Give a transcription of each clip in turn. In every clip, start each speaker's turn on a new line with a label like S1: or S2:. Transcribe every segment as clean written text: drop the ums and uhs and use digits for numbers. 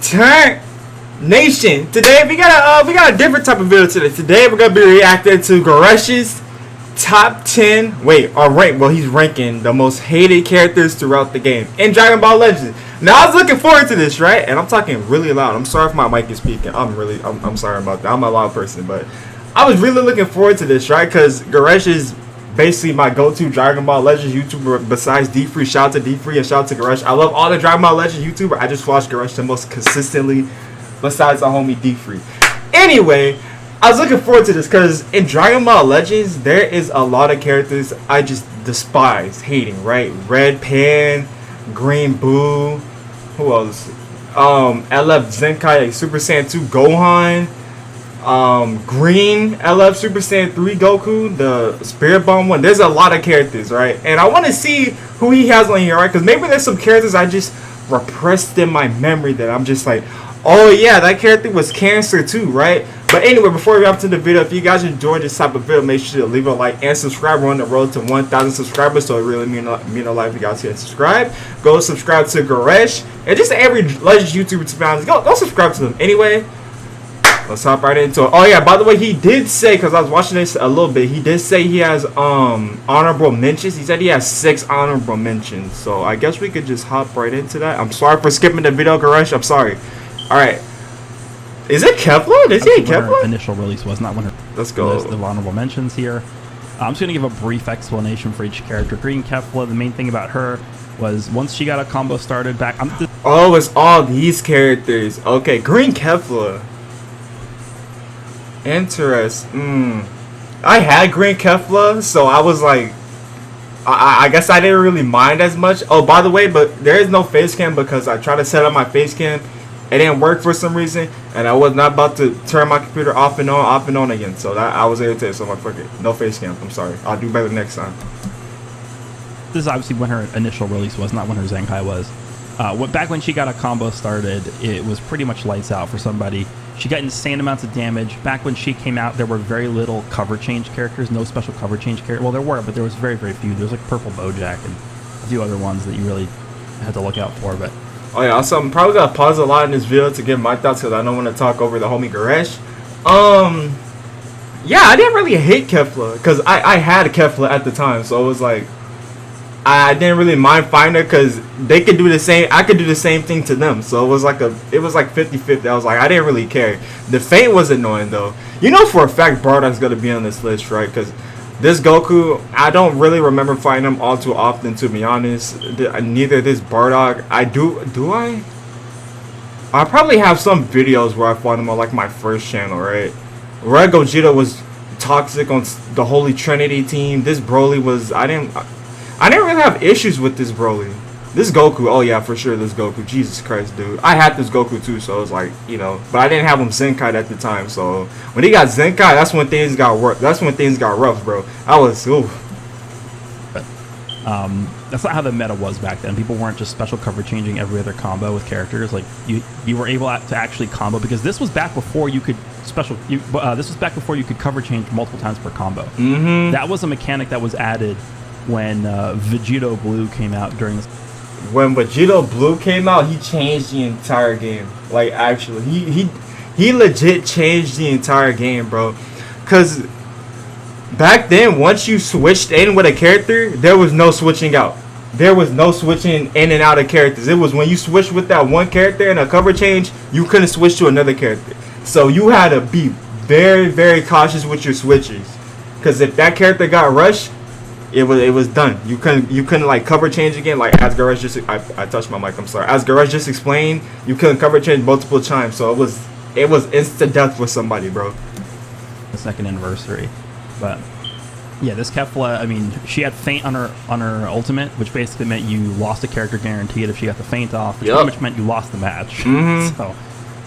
S1: Turn Nation. Today we got a different type of video today. Today we're gonna be reacting to Goresh's top 10. Wait, or rank. Well, he's ranking the most hated characters throughout the game in Dragon Ball Legends. Now I was looking forward to this, right? And I'm talking really loud. I'm sorry if my mic is speaking. I'm sorry about that. I'm a loud person, but I was really looking forward to this, right? Because Goresh is basically my go-to Dragon Ball Legends YouTuber besides D-Free. Shout out to D-Free and shout out to Goresh. I love all the Dragon Ball Legends YouTuber. I just watch Goresh the most consistently besides the homie D-Free. Anyway, I was looking forward to this because in Dragon Ball Legends, there is a lot of characters I just despise hating, right? Red Pan, Green Boo, who else? LF Zenkai, Super Saiyan 2 Gohan, Green LF Super Saiyan 3 Goku, the Spirit Bomb one. There's a lot of characters, right? And I want to see who he has on here, right? Because maybe there's some characters I just repressed in my memory that I'm just like, oh yeah, that character was cancer too, right? But anyway, before we hop to the video, if you guys enjoyed this type of video, make sure to leave a like and subscribe. We're on the road to 1,000 subscribers, so it really mean a lot if you guys hit subscribe. Go subscribe to Goresh and just every Legends YouTuber, to be honest. Go subscribe to them. Anyway, let's hop right into it. Oh yeah, by the way, he did say, because I was watching this a little bit, he did say he has honorable mentions. He said he has 6 honorable mentions. So I guess we could just hop right into that. I'm sorry for skipping the video, Goresh. I'm sorry. Alright. Is it Kefla? Is it Kefla?
S2: Her initial release was not when her.
S1: Let's go.
S2: The honorable mentions here. I'm just going to give a brief explanation for each character. Green Kefla, the main thing about her was once she got a combo started back.
S1: Oh, it's all these characters. Okay, Green Kefla. Interest. I had Green Kefla, so I was like, I guess I didn't really mind as much. Oh, by the way, but there is no face cam because I tried to set up my face cam. It didn't work for some reason, and I was not about to turn my computer off and on again. So that I was irritated. So I'm like, fuck it, no face cam. I'm sorry. I'll do better next time.
S2: This is obviously when her initial release was, not when her Zenkai was. Back when she got a combo started, it was pretty much lights out for somebody. She got insane amounts of damage. Back when she came out, there were very little cover change characters, no special cover change characters. Well, there were, but there was very, very few. There was like Purple Bojack and a few other ones that you really had to look out for, but.
S1: Oh yeah, also I'm probably gonna pause a lot in this video to give my thoughts because I don't want to talk over the homie Goresh. Yeah, I didn't really hate Kefla because I had Kefla at the time, so it was like I didn't really mind finding her because they could do the same. I could do the same thing to them, so it was like 50-50. I was like, I didn't really care. The Feint was annoying though. You know for a fact Bardock's gonna be on this list, right? Because this Goku, I don't really remember fighting him all too often, to be honest. Neither this Bardock. Do I? I probably have some videos where I fought him on like my first channel, right? Red Gogeta was toxic on the Holy Trinity team. This Broly was, I didn't really have issues with this Broly. This Goku, oh yeah, for sure, this Goku. Jesus Christ, dude. I had this Goku too, so it was like, you know, but I didn't have him Zenkai at the time, so when he got Zenkai, that's when things got work. That's when things got rough, bro. I was, ooh.
S2: But, that's not how the meta was back then. People weren't just special cover changing every other combo with characters. Like you were able to actually combo, because this was back before you could this was back before you could cover change multiple times per combo. That was a mechanic that was added when Vegito Blue came out during this.
S1: When Vegito Blue came out, he changed the entire game. Like, actually, he legit changed the entire game, bro. Cause back then, once you switched in with a character, there was no switching out. There was no switching in and out of characters. It was when you switched with that one character in a cover change, you couldn't switch to another character. So you had to be very, very cautious with your switches. Cause if that character got rushed, it was done. You couldn't like cover change again. Like as Goresh just I touched my mic. I'm sorry. As Goresh just explained, you couldn't cover change multiple times. So it was instant death with somebody, bro.
S2: The second anniversary, but yeah, this Kefla. I mean, she had Feint on her ultimate, which basically meant you lost a character guaranteed if she got the Feint off, which pretty much meant you lost the match. So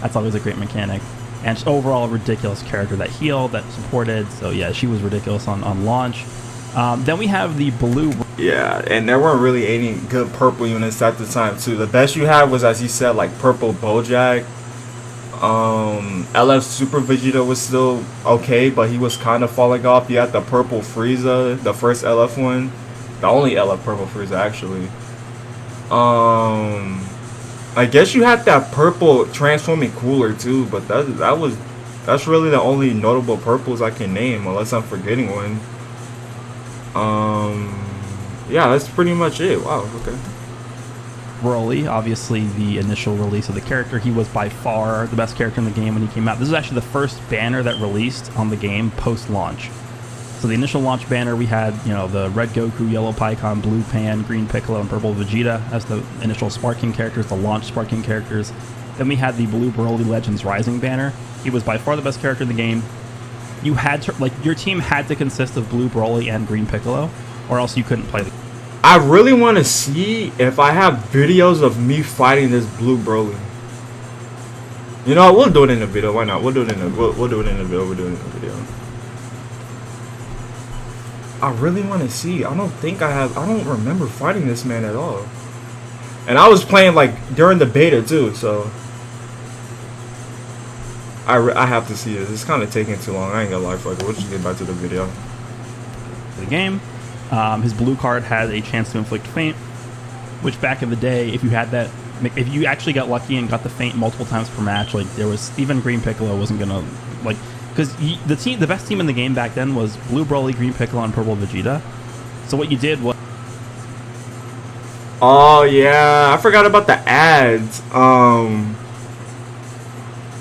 S2: that's always a great mechanic. And just overall a ridiculous character that healed, that supported. So yeah, she was ridiculous on launch. Then we have the blue.
S1: Yeah, and there weren't really any good purple units at the time too. The best you had was, as you said, like Purple Bojack. LF Super Vegeta was still okay, but he was kind of falling off. You had the Purple Frieza, the first LF one, the only LF Purple Frieza actually. I guess you had that purple transforming cooler too, but that's really the only notable purples I can name, unless I'm forgetting one. Yeah, that's pretty much it. Wow, okay.
S2: Broly, obviously the initial release of the character, he was by far the best character in the game when he came out. This is actually the first banner that released on the game post-launch. So the initial launch banner, we had, you know, the red Goku, yellow Pikkon, blue Pan, green Piccolo, and purple Vegeta as the initial Sparking characters, the launch Sparking characters. Then we had the blue Broly Legends Rising banner. He was by far the best character in the game. You had to, like, your team had to consist of blue Broly and green Piccolo, or else you couldn't play the game.
S1: I really want to see if I have videos of me fighting this blue Broly. You know, we'll do it in the video. Why not? We'll do it in the we'll do it in the video. We'll do it in the video. I really want to see. I don't remember fighting this man at all. And I was playing like during the beta too, so I have to see this. It's kind of taking too long. I ain't gonna lie, fuck it. We'll just get back to the video.
S2: The game. His blue card had a chance to inflict feint, which back in the day, if you had that, if you actually got lucky and got the feint multiple times per match, like there was even Green Piccolo wasn't gonna like, because the best team in the game back then was blue Broly, green Piccolo, and purple Vegeta. So what you did was,
S1: oh yeah, I forgot about the ads.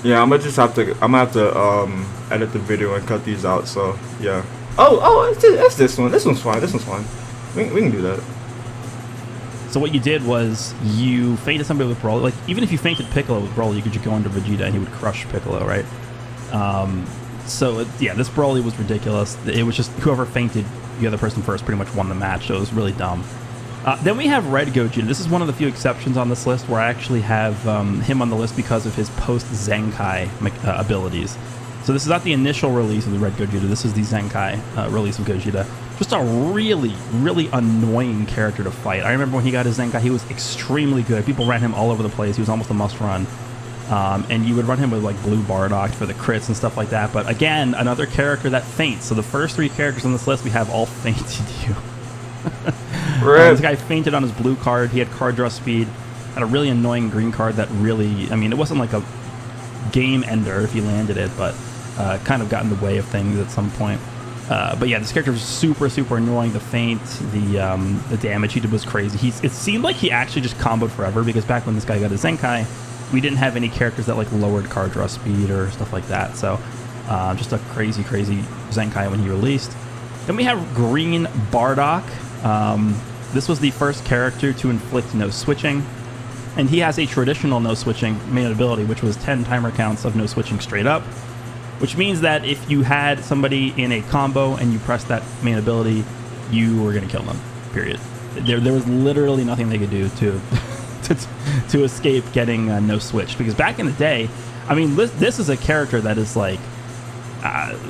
S1: Yeah, I'm gonna have to edit the video and cut these out. So yeah. Oh, it's this one. This one's fine. This one's fine. We can do that.
S2: So what you did was you feinted somebody with Broly. Like, even if you feinted Piccolo with Broly, you could just go into Vegeta and he would crush Piccolo, right? Yeah, this Broly was ridiculous. It was just whoever feinted the other person first pretty much won the match, so it was really dumb. Then we have Red Gogeta. This is one of the few exceptions on this list where I actually have him on the list because of his post-Zenkai abilities. So this is not the initial release of the Red Gogeta. This is the Zenkai release of Gogeta. Just a really, really annoying character to fight. I remember when he got his Zenkai, he was extremely good. People ran him all over the place. He was almost a must-run. And you would run him with like Blue Bardock for the crits and stuff like that. But again, another character that feints. So the first three characters on this list we have all feinted you. This guy feinted on his blue card. He had card draw speed. Had a really annoying green card that really, I mean, it wasn't like a game ender if he landed it, but kind of got in the way of things at some point. But yeah, this character was super, super annoying. The feint, the damage he did was crazy. It seemed like he actually just comboed forever, because back when this guy got his Zenkai, we didn't have any characters that like lowered card draw speed or stuff like that. So just a crazy, crazy Zenkai when he released. Then we have Green Bardock. This was the first character to inflict no switching. And he has a traditional no switching main ability, which was 10 timer counts of no switching straight up. Which means that if you had somebody in a combo and you pressed that main ability, you were going to kill them, period. There was literally nothing they could do to escape getting no switch. Because back in the day, I mean, this is a character that is like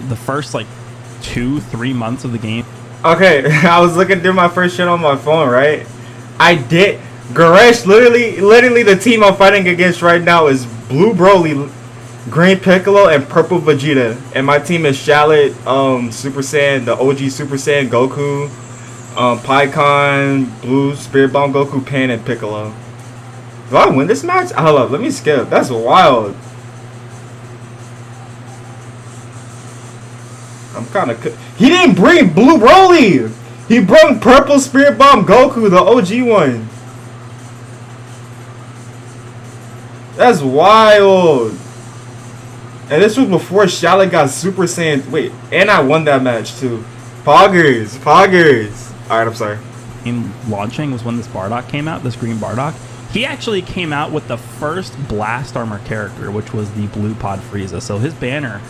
S2: the first like 2-3 months of the game. Okay,
S1: I was looking through my first shit on my phone, right? I did. Goresh, literally the team I'm fighting against right now is Blue Broly, Green Piccolo, and Purple Vegeta. And my team is Shallot, Super Saiyan, the OG Super Saiyan Goku, Pikkon, Blue, Spirit Bomb Goku, Pan, and Piccolo. Do I win this match? Hold up, let me skip. That's wild. I'm kind of... He didn't bring Blue Broly! He brought Purple Spirit Bomb Goku, the OG one. That's wild. And this was before Shallot got Super Saiyan. Wait, and I won that match too. Poggers. Alright, I'm sorry.
S2: In launching was when this Bardock came out, this Green Bardock. He actually came out with the first Blast Armor character, which was the Blue Pod Frieza. So his banner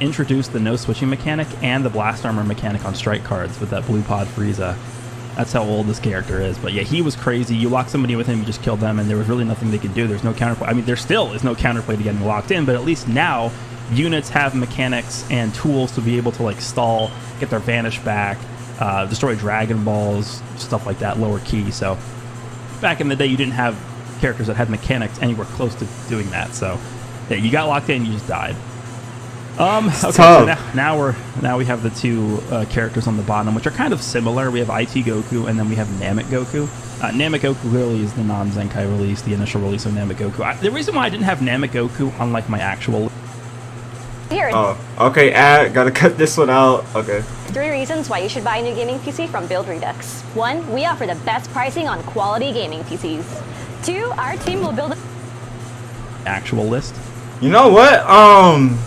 S2: introduced the no switching mechanic and the Blast Armor mechanic on strike cards with that Blue Pod Frieza. That's how old this character is. But yeah, he was crazy. You lock somebody with him, you just killed them, and there was really nothing they could do. There's no counterplay. I mean, there still is no counterplay to getting locked in, but at least now units have mechanics and tools to be able to like stall, get their vanish back, destroy Dragon Balls, stuff like that, lower key. So back in the day, you didn't have characters that had mechanics anywhere close to doing that. So yeah, you got locked in, you just died. Okay, so now we have the two characters on the bottom, which are kind of similar. We have IT Goku, and then we have Namek Goku. Namek Goku clearly is the non-Zenkai release, the initial release of Namek Goku. The reason why I didn't have Namek Goku on like my actual...
S3: Here.
S1: Oh, okay, gotta cut this one out. Okay.
S3: 3 reasons why you should buy a new gaming PC from Build Redux. 1, we offer the best pricing on quality gaming PCs. 2, our team will build a
S2: actual list.
S1: You know what? I'm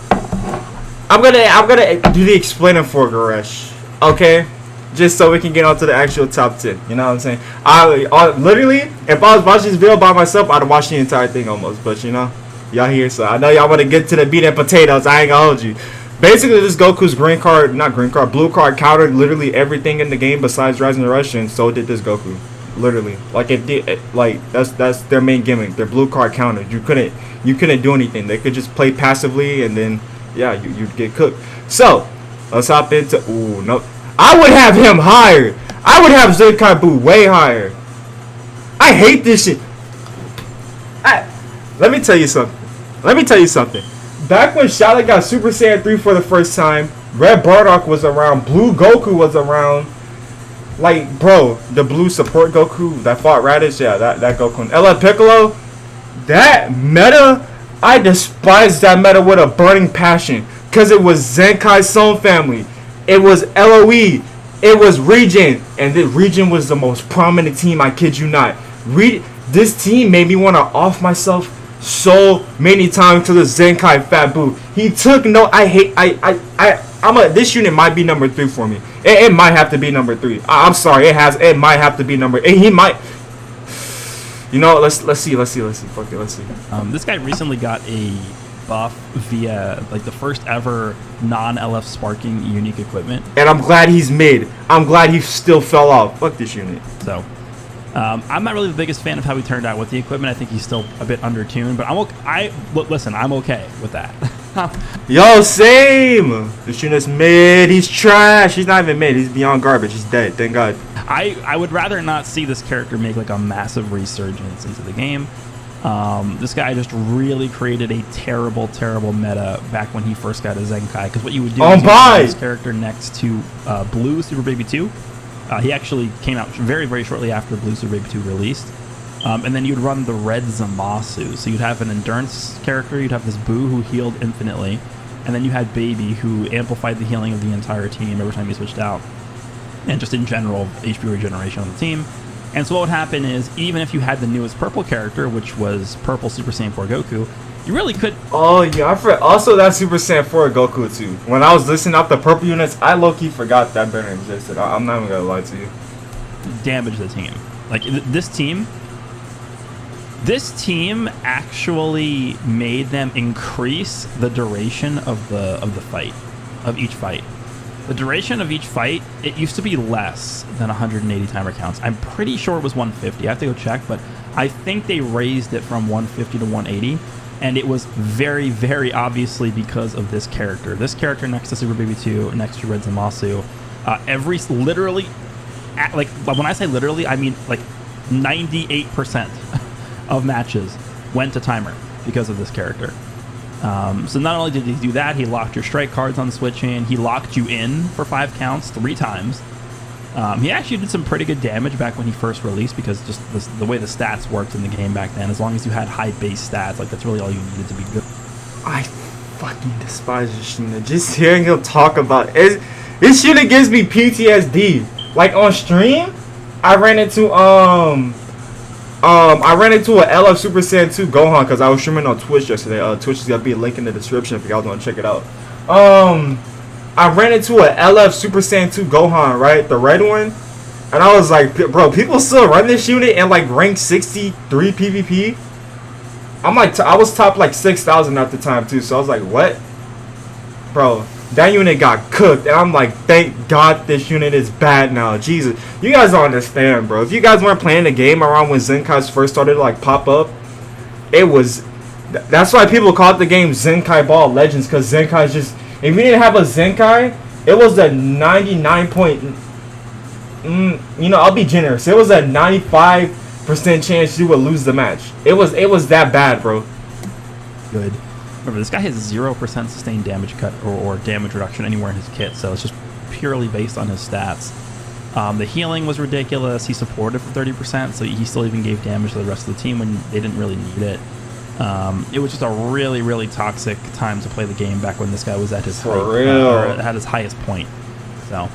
S1: gonna do the explaining for Goresh, okay? Just so we can get on to the actual top 10. You know what I'm saying? I literally, if I was watching this video by myself, I'd watch the entire thing almost. But you know, y'all here, so I know y'all want to get to the meat and potatoes. I ain't gonna hold you. Basically, this Goku's blue card countered literally everything in the game besides Rising the Rush, and so did this Goku. Literally, like that's their main gimmick. Their blue card countered. You couldn't do anything. They could just play passively, and then yeah, you'd get cooked. So let's hop into. Ooh, no, I would have him higher. I would have Zenkai Buu way higher. I hate this shit. Let me tell you something. Back when Charlotte got Super Saiyan 3 for the first time, Red Bardock was around, Blue Goku was around. Like, bro, the blue support Goku that fought Raditz, yeah, that Goku. LF Piccolo, that meta, I despise that meta with a burning passion. Because it was Zenkai Son family. It was LOE. It was Regen. And this Regen was the most prominent team, I kid you not. This team made me want to off myself so many times to the Zenkai Fat Boo. He took no. This unit might be number 3 for me. It might have to be number 3. I'm sorry. It might have to be number. He might. You know, let's see. Fuck it, let's see.
S2: This guy recently got a buff via like the first ever non-LF sparking unique equipment.
S1: And I'm glad he's mid. I'm glad he still fell off. Fuck this unit.
S2: So. I'm not really the biggest fan of how he turned out with the equipment. I think he's still a bit undertuned, but I'm okay with that.
S1: Yo, same. This unit's mid. He's trash. He's not even mid. He's beyond garbage. He's dead. Thank God.
S2: I would rather not see this character make like a massive resurgence into the game. This guy just really created a terrible meta back when he first got a Zenkai. Because what you would do is you would put this character next to Blue Super Baby 2. He actually came out very shortly after Blue Super Baby 2 released. And then you'd run the red Zamasu. So you'd have an endurance character, you'd have this Boo who healed infinitely, and then you had Baby who amplified the healing of the entire team every time you switched out. And just in general, HP regeneration on the team. And so what would happen is, even if you had the newest purple character, which was Purple Super Saiyan 4 Goku, you really could...
S1: Oh, yeah, I forgot. Also, that Super Saiyan 4 Goku, too. When I was listing out the purple units, I low-key forgot that banner existed. I'm not even gonna lie to you.
S2: Damage the team. Like, this team actually made them increase the duration of each fight. The duration of each fight, it used to be less than 180 timer counts. I'm pretty sure it was 150. I have to go check, but I think they raised it from 150 to 180. And it was very obviously because of this character. This character next to Super Baby 2, next to Red Zamasu, literally, like, when I say literally, I mean like 98% of matches went to timer because of this character. So not only did he do that, he locked your strike cards on switching, he locked you in for 5 counts 3 times. He actually did some pretty good damage back when he first released, because just the way the stats worked in the game back then, as long as you had high base stats, like that's really all you needed to be good.
S1: I fucking despise this unit. Just hearing him talk about it, this unit gives me PTSD. Like on stream, I ran into an LF Super Saiyan 2 Gohan because I was streaming on Twitch yesterday. Twitch is gonna be a link in the description if you guys want to check it out. I ran into a LF Super Saiyan 2 Gohan, right? The red one. And I was like, bro, people still run this unit in like rank 63 PvP? I'm like, I was top like 6,000 at the time too. So I was like, what? Bro, that unit got cooked. And I'm like, thank God this unit is bad now. Jesus. You guys don't understand, bro. If you guys weren't playing the game around when Zenkai's first started to like pop up, it was... That's why people called the game Zenkai Ball Legends. Because Zenkai's just... If you didn't have a Zenkai, it was a 99 point... you know, I'll be generous. It was a 95% chance you would lose the match. It was that bad, bro.
S2: Good. Remember, this guy has 0% sustained damage cut or damage reduction anywhere in his kit, so it's just purely based on his stats. The healing was ridiculous. He supported for 30%, so he still even gave damage to the rest of the team when they didn't really need it. It was just a really, really toxic time to play the game back when this guy was at his at his highest point. So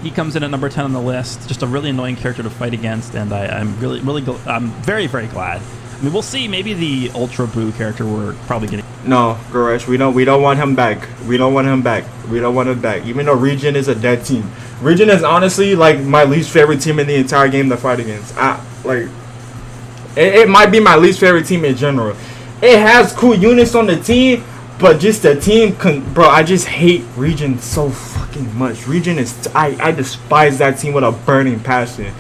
S2: he comes in at number 10 on the list. Just a really annoying character to fight against, and I'm very, very glad. I mean, we'll see. Maybe the Ultra Boo character we're probably getting.
S1: No, Goresh, we don't want him back. We don't want him back. We don't want him back. Even though Regen is a dead team. Regen is honestly like my least favorite team in the entire game to fight against. It might be my least favorite team in general. It has cool units on the team, but just the team, bro. I just hate Regen so fucking much. Regen is I despise that team with a burning passion.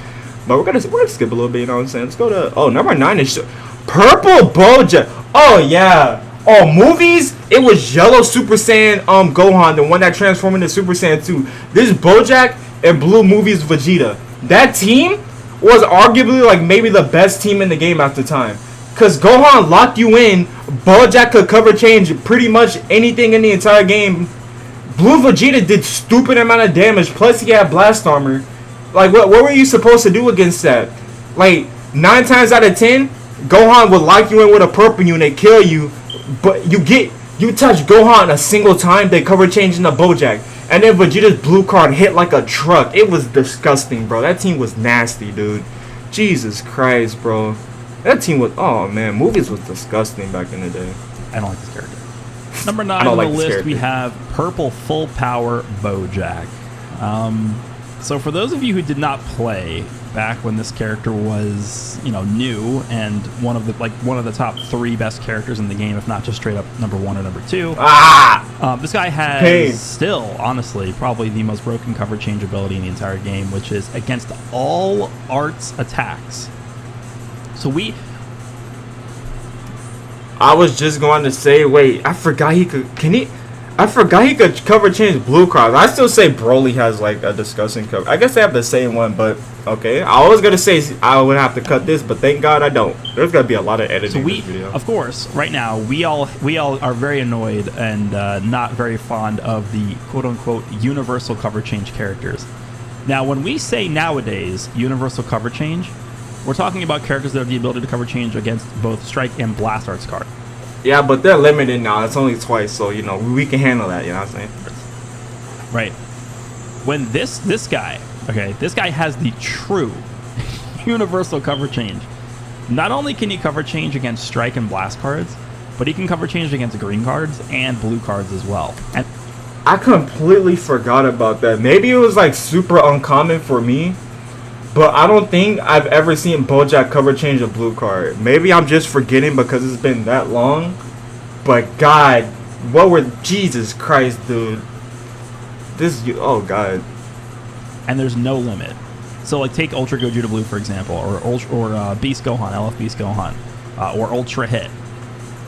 S1: But we're gonna skip a little bit. You know what I'm saying? Let's go to number 9 is Purple Bojack. Oh yeah. Oh, movies, it was Yellow Super Saiyan Gohan, the one that transformed into Super Saiyan 2. This Bojack and Blue movies Vegeta. That team was arguably like maybe the best team in the game at the time. Because Gohan locked you in, Bojack could cover change pretty much anything in the entire game. Blue Vegeta did stupid amount of damage, plus he had blast armor. Like, what were you supposed to do against that? Like, 9 times out of 10, Gohan would lock you in with a purple unit, kill you, but you touch Gohan a single time, they cover change in the Bojack. And then Vegeta's blue card hit like a truck. It was disgusting, bro. That team was nasty, dude. Jesus Christ, bro. That team was, oh man, movies was disgusting back in the day.
S2: I don't like this character. Number 9 on the list, we have Purple Full Power Bojack. So for those of you who did not play back when this character was, new and one of the top 3 best characters in the game, if not just straight up number 1 or number 2. This guy has still, honestly, probably the most broken cover change ability in the entire game, which is against all arts attacks. So
S1: I was just going to say, wait, I forgot he could. I forgot he could cover change blue cards. I still say Broly has like a disgusting cover. I guess they have the same one, but okay. I was gonna say I would have to cut this, but thank God I don't. There's gonna be a lot of editing in this video.
S2: Of course, right now we all are very annoyed and not very fond of the quote unquote universal cover change characters. Now, when we say nowadays universal cover change, we're talking about characters that have the ability to cover change against both Strike and Blast Arts cards.
S1: Yeah, but they're limited now. It's only twice, so we can handle that. You know what I'm saying?
S2: Right. When this guy has the true universal cover change. Not only can he cover change against Strike and Blast cards, but he can cover change against green cards and blue cards as well. And
S1: I completely forgot about that. Maybe it was like super uncommon for me. But I don't think I've ever seen Bojack cover change a blue card. Maybe I'm just forgetting because it's been that long. But God, Jesus Christ, dude. Oh God.
S2: And there's no limit. So like take Ultra Gogeta Blue for example, or Beast Gohan, LF Beast Gohan, or Ultra Hit.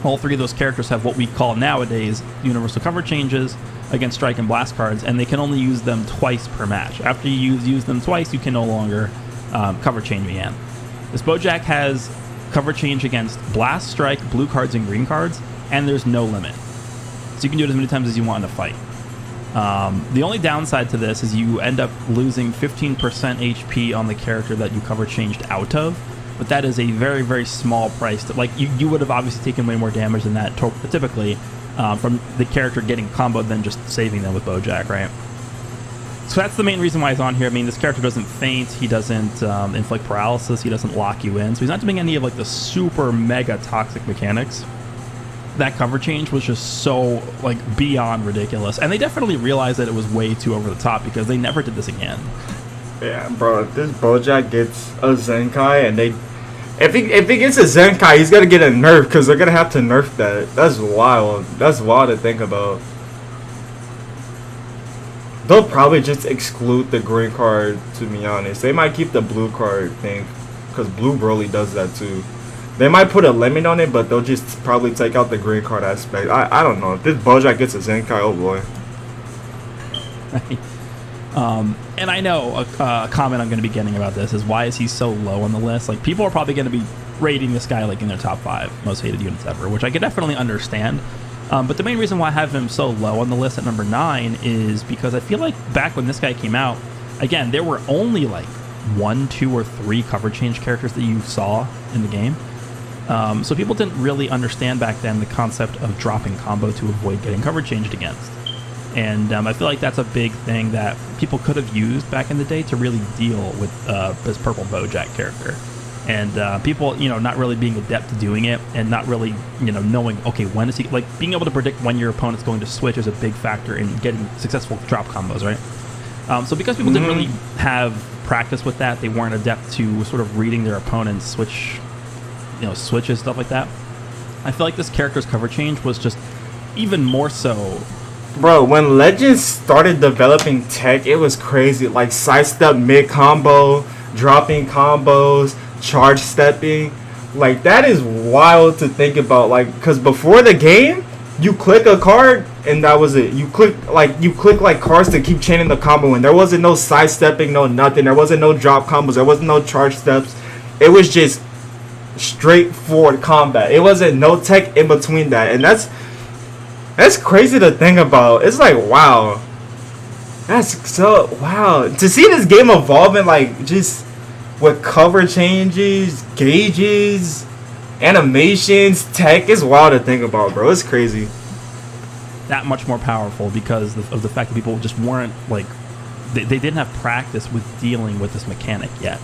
S2: All 3 of those characters have what we call nowadays universal cover changes against Strike and Blast cards, and they can only use them twice per match. After you use them twice, you can no longer cover change again. This Bojack has cover change against Blast, Strike, blue cards, and green cards, and there's no limit. So you can do it as many times as you want in a fight. The only downside to this is you end up losing 15% HP on the character that you cover changed out of, but that is a very, very small price. You would have obviously taken way more damage than that typically from the character getting comboed than just saving them with Bojack, right? So that's the main reason why he's on here. I mean, this character doesn't faint, he doesn't inflict paralysis, he doesn't lock you in, so he's not doing any of like the super mega toxic mechanics. That cover change was just so like beyond ridiculous, and they definitely realized that it was way too over the top because they never did this again.
S1: Yeah, bro, if this Bojack gets a Zenkai and if he gets a Zenkai, he's gonna get a nerf because they're gonna have to nerf that. That's wild. That's wild to think about. They'll probably just exclude the green card, to be honest. They might keep the blue card thing because Blue Broly does that too. They might put a limit on it, but they'll just probably take out the green card aspect. I don't know. If this Bojack gets a Zenkai, oh boy.
S2: And I know a comment I'm going to be getting about this is why is he so low on the list? Like, people are probably going to be rating this guy like in their top 5 most hated units ever, which I could definitely understand. But the main reason why I have him so low on the list at number 9 is because I feel like back when this guy came out, again, there were only like 1, 2, or 3 cover change characters that you saw in the game. So people didn't really understand back then the concept of dropping combo to avoid getting cover changed against. And I feel like that's a big thing that people could have used back in the day to really deal with this purple Bojack character. And people, not really being adept at doing it and not really, knowing, okay, when is he, like, being able to predict when your opponent's going to switch is a big factor in getting successful drop combos, right? So because people didn't really have practice with that, they weren't adept to sort of reading their opponent's switches, stuff like that. I feel like this character's cover change was just even more so.
S1: Bro, when Legends started developing tech, it was crazy. Like sidestep mid combo, dropping combos, charge stepping. Like, that is wild to think about. Like, because before the game, you click a card and that was it. You click like cards to keep chaining the combo, and there wasn't no sidestepping, no nothing. There wasn't no drop combos. There wasn't no charge steps. It was just straightforward combat. It wasn't no tech in between that, and that's crazy to think about. It's like, wow, that's so wow to see this game evolving, like, just with cover changes, gauges, animations, tech. Is wild to think about, bro. It's crazy.
S2: That much more powerful because of the fact that people just weren't, like, they didn't have practice with dealing with this mechanic yet.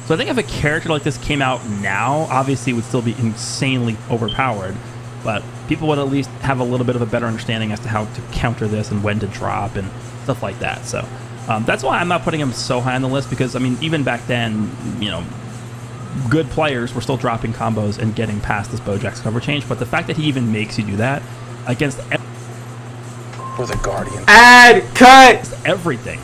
S2: So I think if a character like this came out now, obviously it would still be insanely overpowered, but people would at least have a little bit of a better understanding as to how to counter this and when to drop and stuff like that. So that's why I'm not putting him so high on the list, because, I mean, even back then, good players were still dropping combos and getting past this Bojack's cover change, but the fact that he even makes you do that against
S4: With a guardian.
S1: Add cut.
S2: everything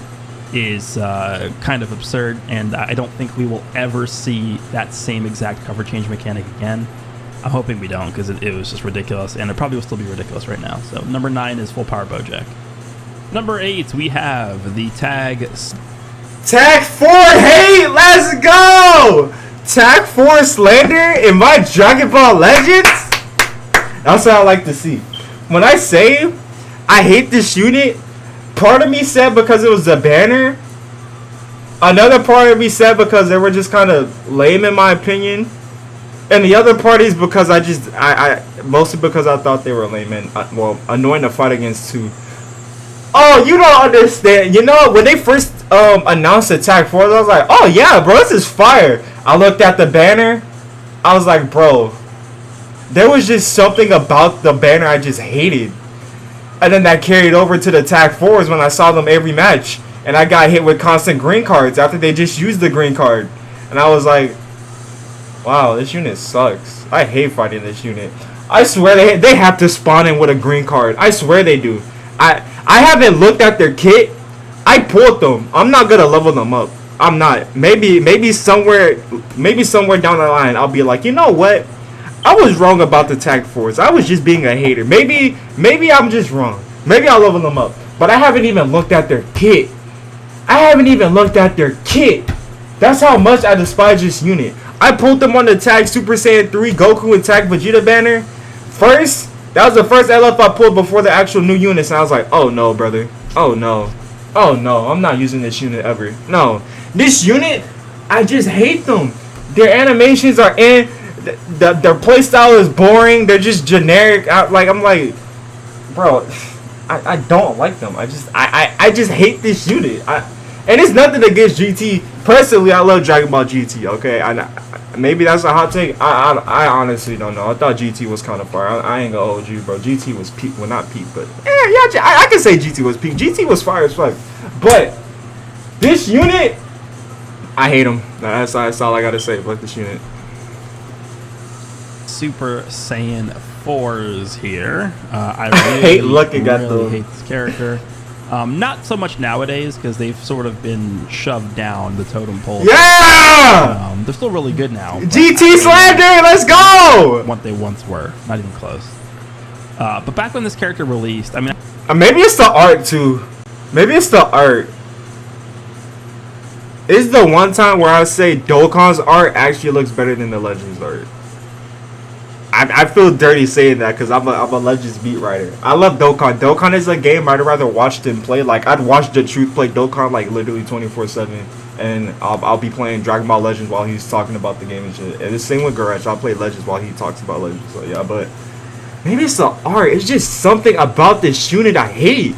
S2: is kind of absurd, and I don't think we will ever see that same exact cover change mechanic again. I'm hoping we don't, because it was just ridiculous, and it probably will still be ridiculous right now. So number 9 is full power Bojack. Number 8, we have the Tag
S1: 4 hate. Let's go. Tag 4 slander in my Dragon Ball Legends. That's what I like to see. When I say I hate this unit, part of me said because it was a banner. Another part of me said because they were just kind of lame in my opinion. And the other part is because I mostly because I thought they were lame and annoying to fight against too. Oh, you don't understand. When they first announced Attack 4, I was like, oh yeah, bro, this is fire. I looked at the banner. I was like, bro, there was just something about the banner I just hated. And then that carried over to the Attack 4s when I saw them every match. And I got hit with constant green cards after they just used the green card. And I was like, wow, this unit sucks. I hate fighting this unit. I swear they have to spawn in with a green card. I swear they do. I haven't looked at their kit. I pulled them. I'm not gonna level them up. I'm not. Maybe somewhere down the line I'll be like, you know what? I was wrong about the Tag 4s. I was just being a hater. Maybe I'm just wrong. Maybe I'll level them up. But I haven't even looked at their kit. That's how much I despise this unit. I pulled them on the Tag Super Saiyan 3 Goku and Tag Vegeta banner. First, that was the first LF I pulled before the actual new units. And I was like, oh no, brother. Oh no. I'm not using this unit ever. No. This unit, I just hate them. Their animations are in. Their playstyle is boring. They're just generic. I'm like, bro, I don't like them. I just hate this unit. And it's nothing against GT. Personally, I love Dragon Ball GT. Okay, maybe that's a hot take. I honestly don't know. I thought GT was kind of far. I ain't gonna hold you, bro. GT was peak. Well, not peak, but I can say GT was peak. GT was fire as fuck. But this unit, I hate them. That's all I gotta say about this unit.
S2: Super Saiyan 4s here. I
S1: hate looking at them.
S2: hate this character. Not so much nowadays because they've sort of been shoved down the totem pole.
S1: Yeah!
S2: They're still really good now.
S1: GT slander, let's go!
S2: What they once were. Not even close. But back when this character released, I mean...
S1: maybe it's the art too. Maybe it's the art. It's the one time where I say Dokkan's art actually looks better than the Legends art. I feel dirty saying that because I'm a Legends beat writer. I love Dokkan. Dokkan is a game I'd rather watch than play. Like I'd watch the Truth play Dokkan like literally 24/7, and I'll be playing Dragon Ball Legends while he's talking about the game and shit. And the same with Goresh. I'll play Legends while he talks about Legends. So yeah, but maybe it's the art. It's just something about this unit I hate.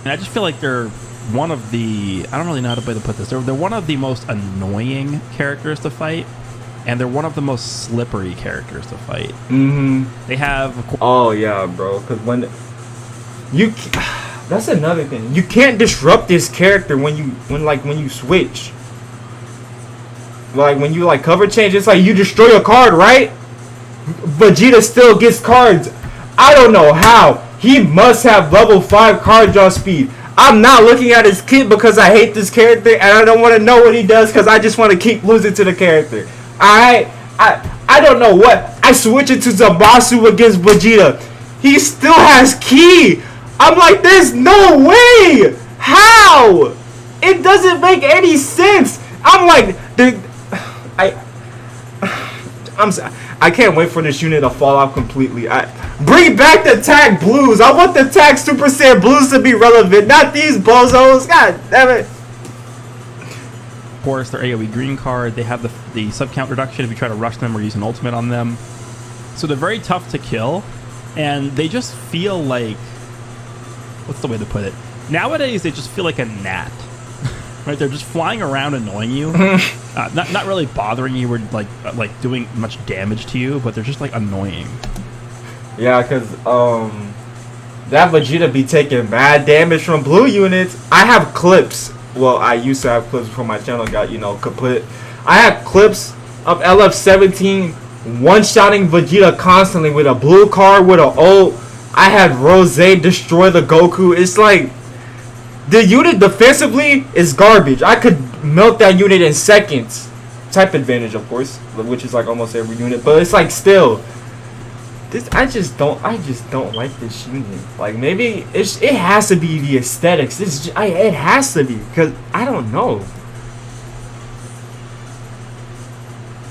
S2: And I just feel like they're one of the, I don't really know how to put this. They're one of the most annoying characters to fight, and they're one of the most slippery characters to fight.
S1: Mm-hmm.
S2: They have.
S1: Oh yeah, bro. Because when you, that's another thing. You can't disrupt this character when you switch. Like when you like cover change, it's like you destroy a card, right? Vegeta still gets cards. I don't know how. He must have level 5 card draw speed. I'm not looking at his kit because I hate this character and I don't want to know what he does because I just want to keep losing to the character. I don't know what. I switch it to Zamasu against Vegeta. He still has ki. I'm like, there's no way. How? It doesn't make any sense. I'm like, I can't wait for this unit to fall off completely. Bring back the tag blues. I want the tag Super Saiyan blues to be relevant, not these bozos. God damn it.
S2: Of course, their AoE green card. They have the sub count reduction if you try to rush them or use an ultimate on them. So they're very tough to kill, and they just feel like, what's the way to put it? Nowadays, they just feel like a gnat. Right, they're just flying around annoying you, not really bothering you or like doing much damage to you, but they're just like annoying.
S1: Yeah, because that Vegeta be taking bad damage from blue units. I have clips. Well, I used to have clips before my channel got, kaput. I have clips of LF17 one-shotting Vegeta constantly with a blue card, with an ult. I had Rose destroy the Goku. It's like, the unit defensively is garbage. I could melt that unit in seconds. Type advantage, of course, which is like almost every unit. But it's like still, I just don't like this unit. Like maybe it has to be the aesthetics. It has to be because I don't know.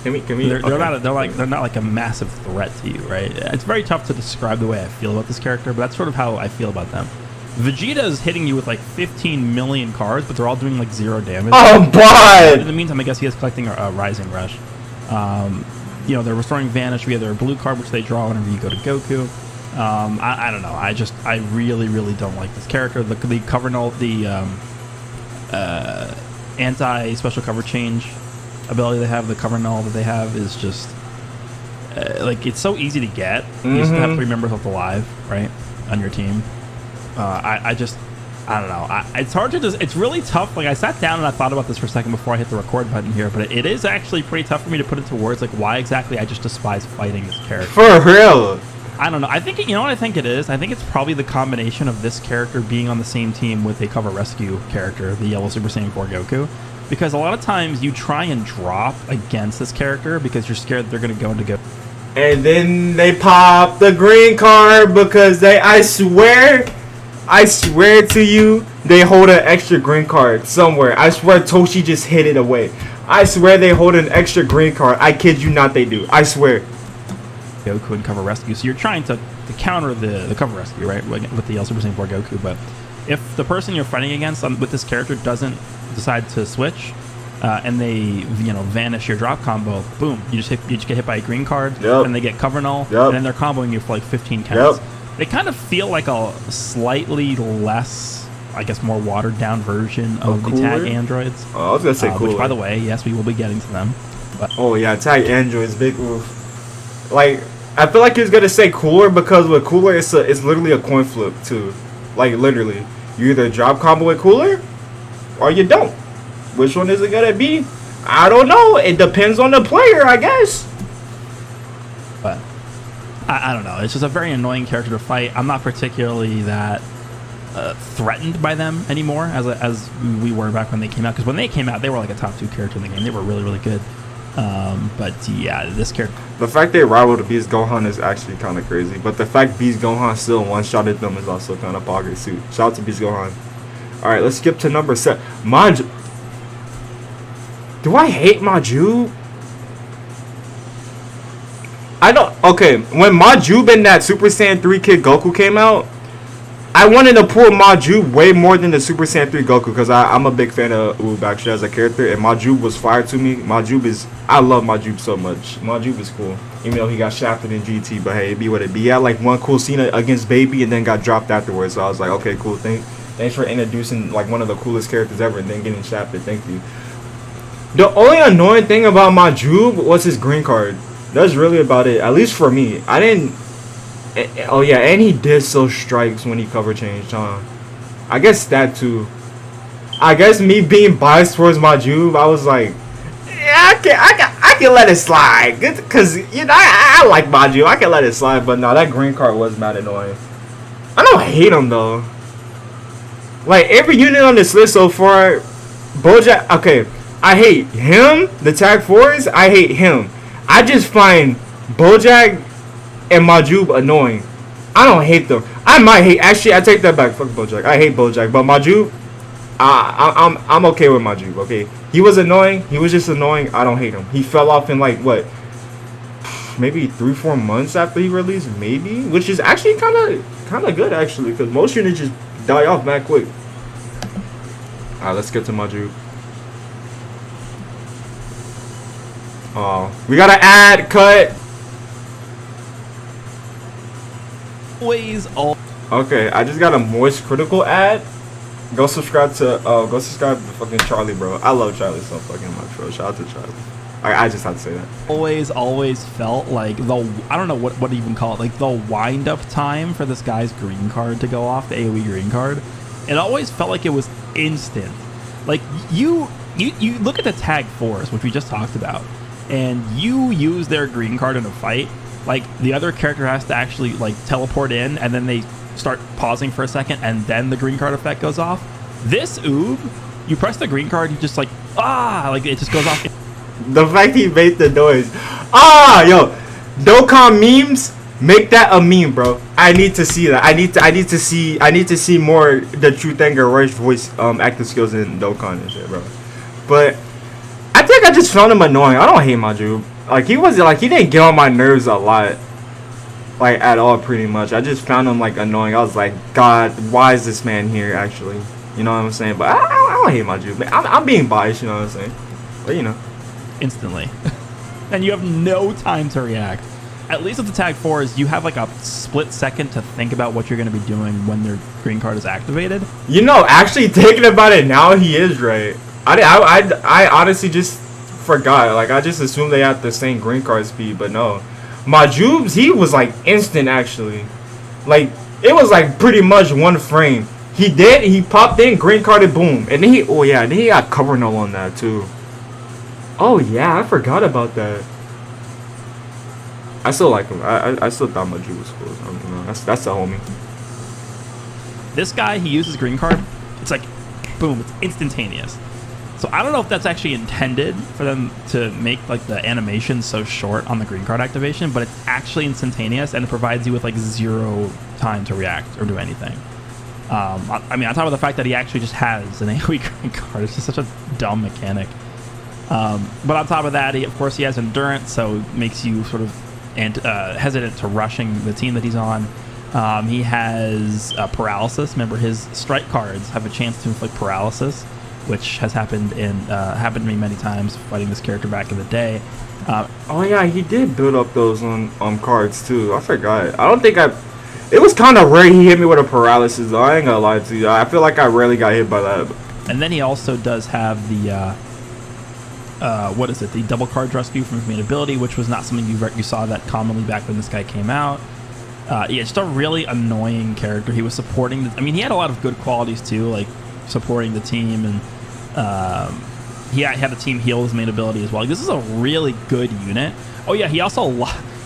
S1: Can we?
S2: They're
S1: okay.
S2: not like a massive threat to you, right? It's very tough to describe the way I feel about this character, but that's sort of how I feel about them. Vegeta is hitting you with like 15 million cards, but they're all doing like 0 damage.
S1: Oh, God!
S2: In the meantime, I guess he is collecting a Rising Rush. They're restoring Vanish via their blue card, which they draw whenever you go to Goku. I don't know. I really, really don't like this character. The cover null, the anti-special cover change ability they have, the cover null that they have is just it's so easy to get. You just have 3 members left alive, right, on your team. I don't know. It's hard to it's really tough. Like I sat down and I thought about this for a second before I hit the record button here, but it is actually pretty tough for me to put into words, like why exactly I just despise fighting this character.
S1: For real.
S2: I don't know. I think, you know what I think it is? I think it's probably the combination of this character being on the same team with a cover rescue character, the Yellow Super Saiyan 4 Goku. Because a lot of times you try and drop against this character because you're scared they're going to go into go.
S1: And then they pop the green card because I swear to you, they hold an extra green card somewhere. I swear Toshi just hid it away. I swear they hold an extra green card. I kid you not, they do. I swear.
S2: Goku and cover rescue. So you're trying to counter the cover rescue, right? With the Yellow Super Saiyan 4 Goku. But if the person you're fighting against with this character doesn't decide to switch, and they vanish your drop combo, boom, you just get hit by a green card, and they get cover null, and then they're comboing you for like 15 counts. They kind of feel like a slightly less, I guess, more watered down version of the tag androids.
S1: Oh, I was gonna say cooler.
S2: Which, by the way, yes, we will be getting to them. But
S1: oh yeah, tag androids, big oof. Like I feel like he was gonna say cooler because with cooler, it's literally a coin flip too. Like literally, you either drop combo with cooler, or you don't. Which one is it gonna be? I don't know. It depends on the player, I guess.
S2: But I don't know. It's just a very annoying character to fight. I'm not particularly that threatened by them anymore as we were back when they came out. Because when they came out, they were like a top 2 character in the game. They were really, really good. But yeah, this character.
S1: The fact they rival to Beast Gohan is actually kind of crazy. But the fact Beast Gohan still one-shotted them is also kind of pocket suit. Shout out to Beast Gohan. Alright, let's skip to number 7. Maju. Do I hate Maju? I don't. okay, when Majub and that Super Saiyan 3 Kid Goku came out, I wanted to pull Majub way more than the Super Saiyan 3 Goku because I'm a big fan of Oob actually as a character, and Majub was fire to me. I love Majub so much. Majub is cool. Even though he got shafted in GT, but hey, it be what it be. He had like one cool scene against Baby and then got dropped afterwards. So I was like, okay, cool. Thanks for introducing like one of the coolest characters ever and then getting shafted. Thank you. The only annoying thing about Majub was his green card. That's really about it. At least for me. I didn't... Oh yeah, and he did so strikes when he cover changed, huh? I guess that too. I guess me being biased towards Majub, I was like, yeah, I can let it slide, cause you know I like Majub. I can let it slide, but no, that green card was mad annoying. I don't hate him though. Like every unit on this list so far, Bojack. Okay, I hate him. The Tag 4s, I hate him. I just find Bojack and Majub annoying. I don't hate them. I might hate. Actually, I take that back. Fuck Bojack. I hate Bojack, but Majub, I'm okay with Majub. Okay, he was annoying. He was just annoying. I don't hate him. He fell off in like what, maybe 3-4 months after he released, maybe, which is actually kind of good actually, because most units just die off mad quick. All right, let's get to Majub. Oh, we gotta add cut. Okay, I just got a Moist Critical ad. Go subscribe to fucking Charlie, bro. I love Charlie so fucking much, bro. Shout out to Charlie. I just had to say that.
S2: Always felt like I don't know what to even call it, like the wind up time for this guy's green card to go off, the AoE green card. It always felt like it was instant. Like you look at the Tag 4s, which we just talked about, and you use their green card in a fight. Like the other character has to actually like teleport in, and then they start pausing for a second, and then the green card effect goes off. This Oob, you press the green card, you just like like it just goes off.
S1: The fact he made the noise, yo, Dokkan memes, make that a meme, bro. I need to see that. I need to see more the Truth and Goresh voice acting skills in Dokkan and shit, bro. But I think I just found him annoying. I don't hate Majub. Like he didn't get on my nerves a lot, like at all, pretty much. I just found him like annoying. I was like, God, why is this man here? Actually, you know what I'm saying? But I don't hate Majub. I'm being biased, you know what I'm saying? But you know,
S2: instantly, and you have no time to react. At least with the Tag 4s, you have like a split second to think about what you're going to be doing when their green card is activated.
S1: You know, actually thinking about it now, he is right. I honestly just forgot. Like I just assumed they had the same green card speed, but no. Majub's, he was like instant actually. Like it was like pretty much one frame. He popped in, green carded, boom, and then then he got cover null on that too. Oh yeah, I forgot about that. I still like him. I still thought Majub was cool. You know, that's a homie.
S2: This guy, he uses green card. It's like boom, it's instantaneous. So I don't know if that's actually intended for them to make like the animation so short on the green card activation, but it's actually instantaneous and it provides you with like 0 time to react or do anything. I mean, on top of the fact that he actually just has an AoE green card, it's just such a dumb mechanic. But on top of that, of course, he has endurance, so it makes you sort of hesitant to rushing the team that he's on. He has paralysis. Remember, his strike cards have a chance to inflict paralysis, which has happened to me many times fighting this character back in the day.
S1: Oh yeah, he did build up those on cards too. I forgot. I don't think it was kind of rare he hit me with a paralysis though. I ain't gonna lie to you. I feel like I rarely got hit by that.
S2: And then he also does have the the double card rescue from his main ability, which was not something you saw that commonly back when this guy came out. Yeah, just a really annoying character. He was supporting he had a lot of good qualities too, like supporting the team, and he had the team heal his main ability as well. Like, this is a really good unit. Oh yeah, he also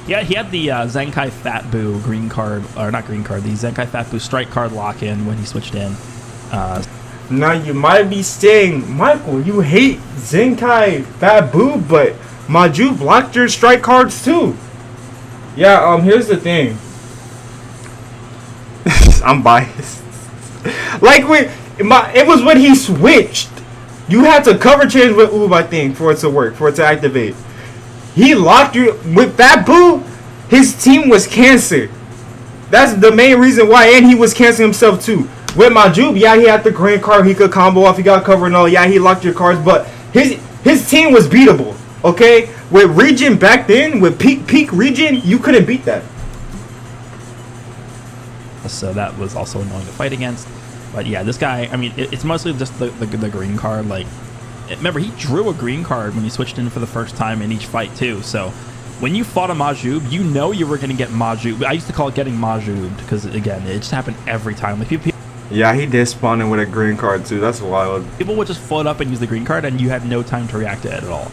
S2: he had the Zenkai Fat Boo green card, or not green card, the Zenkai Fat Boo strike card lock in when he switched in.
S1: Now you might be saying, Michael, you hate Zenkai Fat Boo, but Majub blocked your strike cards too. Yeah, here's the thing. I'm biased. Like it was when he switched. You had to cover change with Oob, I think, for it to work, for it to activate. He locked you with Fat Boo. His team was cancer. That's the main reason why, and he was canceling himself too. With Majub, yeah, he had the green card, he could combo off, he got cover and all, yeah, he locked your cards, but his team was beatable, okay? With Region back then, with peak Region, you couldn't beat that.
S2: So that was also annoying to fight against. But yeah, this guy, I mean, it's mostly just the green card. Like, remember, he drew a green card when he switched in for the first time in each fight too, so when you fought a Majub, you know you were going to get Majub. I used to call it getting Majubed because, again, it just happened every time. Like, people
S1: Yeah, he did spawn in with a green card too. That's wild.
S2: would just float up and use the green card, and you had no time to react to it at all.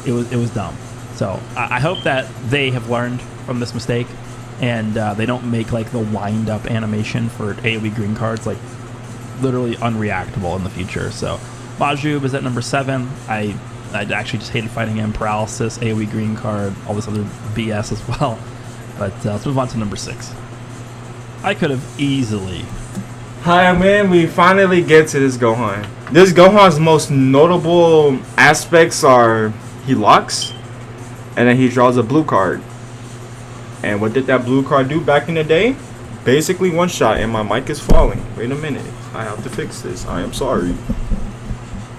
S2: It was dumb. So I hope that they have learned from this mistake, and they don't make like the wind up animation for AoE green cards like literally unreactable in the future. So Majub is at number 7. I actually just hated fighting him. Paralysis, AoE green card, all this other BS as well. But let's move on to number 6. I could have easily.
S1: Hi, man. We finally get to this Gohan. This Gohan's most notable aspects are he locks, and then he draws a blue card. And what did that blue card do back in the day? Basically one shot, and my mic is falling. Wait a minute. I have to fix this. I am sorry.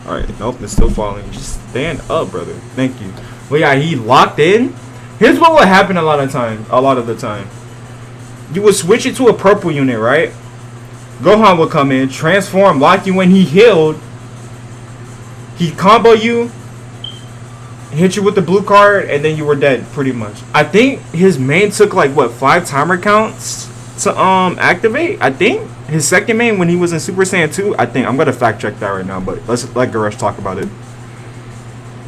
S1: Alright, nope, it's still falling. Just stand up, brother. Thank you. Well, yeah, he locked in. Here's what would happen a lot of the time. You would switch it to a purple unit, right? Gohan would come in, transform, lock you in, he healed. He'd combo you, hit you with the blue card, and then you were dead, pretty much. I think his main took like, what, 5 timer counts to activate? I think. His second main when he was in Super Saiyan 2, I think. I'm going to fact check that right now, but let's let Goresh talk about it.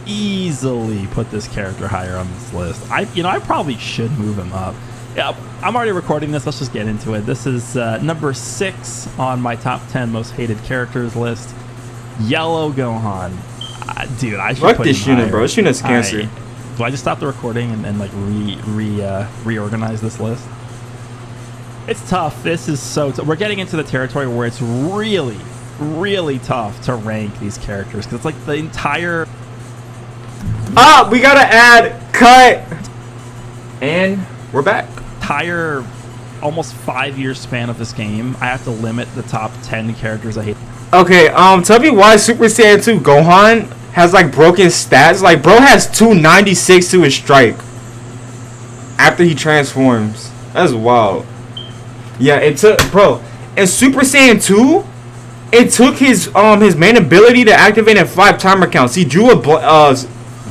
S2: Easily put this character higher on this list. I probably should move him up. Yeah, I'm already recording this. Let's just get into it. This is number 6 on my top 10 most hated characters list. Yellow Gohan. Dude, I should
S1: Fuck
S2: put
S1: this
S2: him
S1: unit,
S2: higher.
S1: bro. This unit's cancer.
S2: Do I just stop the recording and like reorganize this list? It's tough. This is so we're getting into the territory where it's really, really tough to rank these characters because it's like the entire.
S1: We gotta add cut, and we're back.
S2: Entire, almost 5-year span of this game, I have to limit the top 10 characters I hate.
S1: Okay, tell me why Super Saiyan 2 Gohan has like broken stats. Like, bro has 296 to his strike after he transforms. That's wild. Yeah, it took, bro, in Super Saiyan 2, it took his main ability to activate in 5 timer counts. He drew a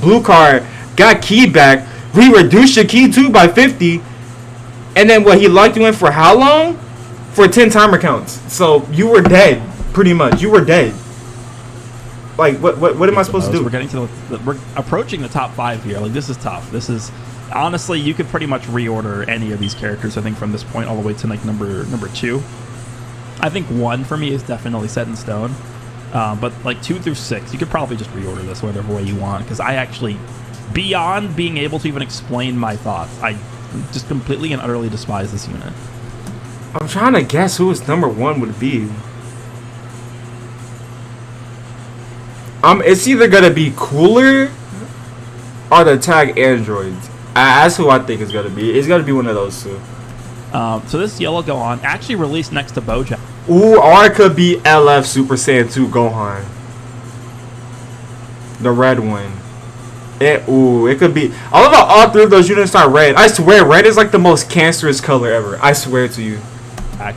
S1: blue card, got key back, we reduced your key too by 50, and then what, he locked you in for how long? For 10 timer counts. So you were dead, pretty much. You were dead. Like, what am I supposed to do?
S2: We're getting to we're approaching the top 5 here. Like, this is tough. This is honestly, you could pretty much reorder any of these characters. I think from this point all the way to like number 2. I think 1 for me is definitely set in stone. But like 2 through 6, you could probably just reorder this whatever way you want. Because I actually, beyond being able to even explain my thoughts, I just completely and utterly despise this unit.
S1: I'm trying to guess who his number 1 would be. It's either gonna be Cooler or the Tag Androids. That's who I think it's gonna be. It's gonna be one of those two.
S2: So this Yellow Gohan actually released next to Bojack.
S1: Ooh, or it could be LF Super Saiyan 2 Gohan. The red one. It could be. All 3 of those units are red. I swear, red is like the most cancerous color ever. I swear to you.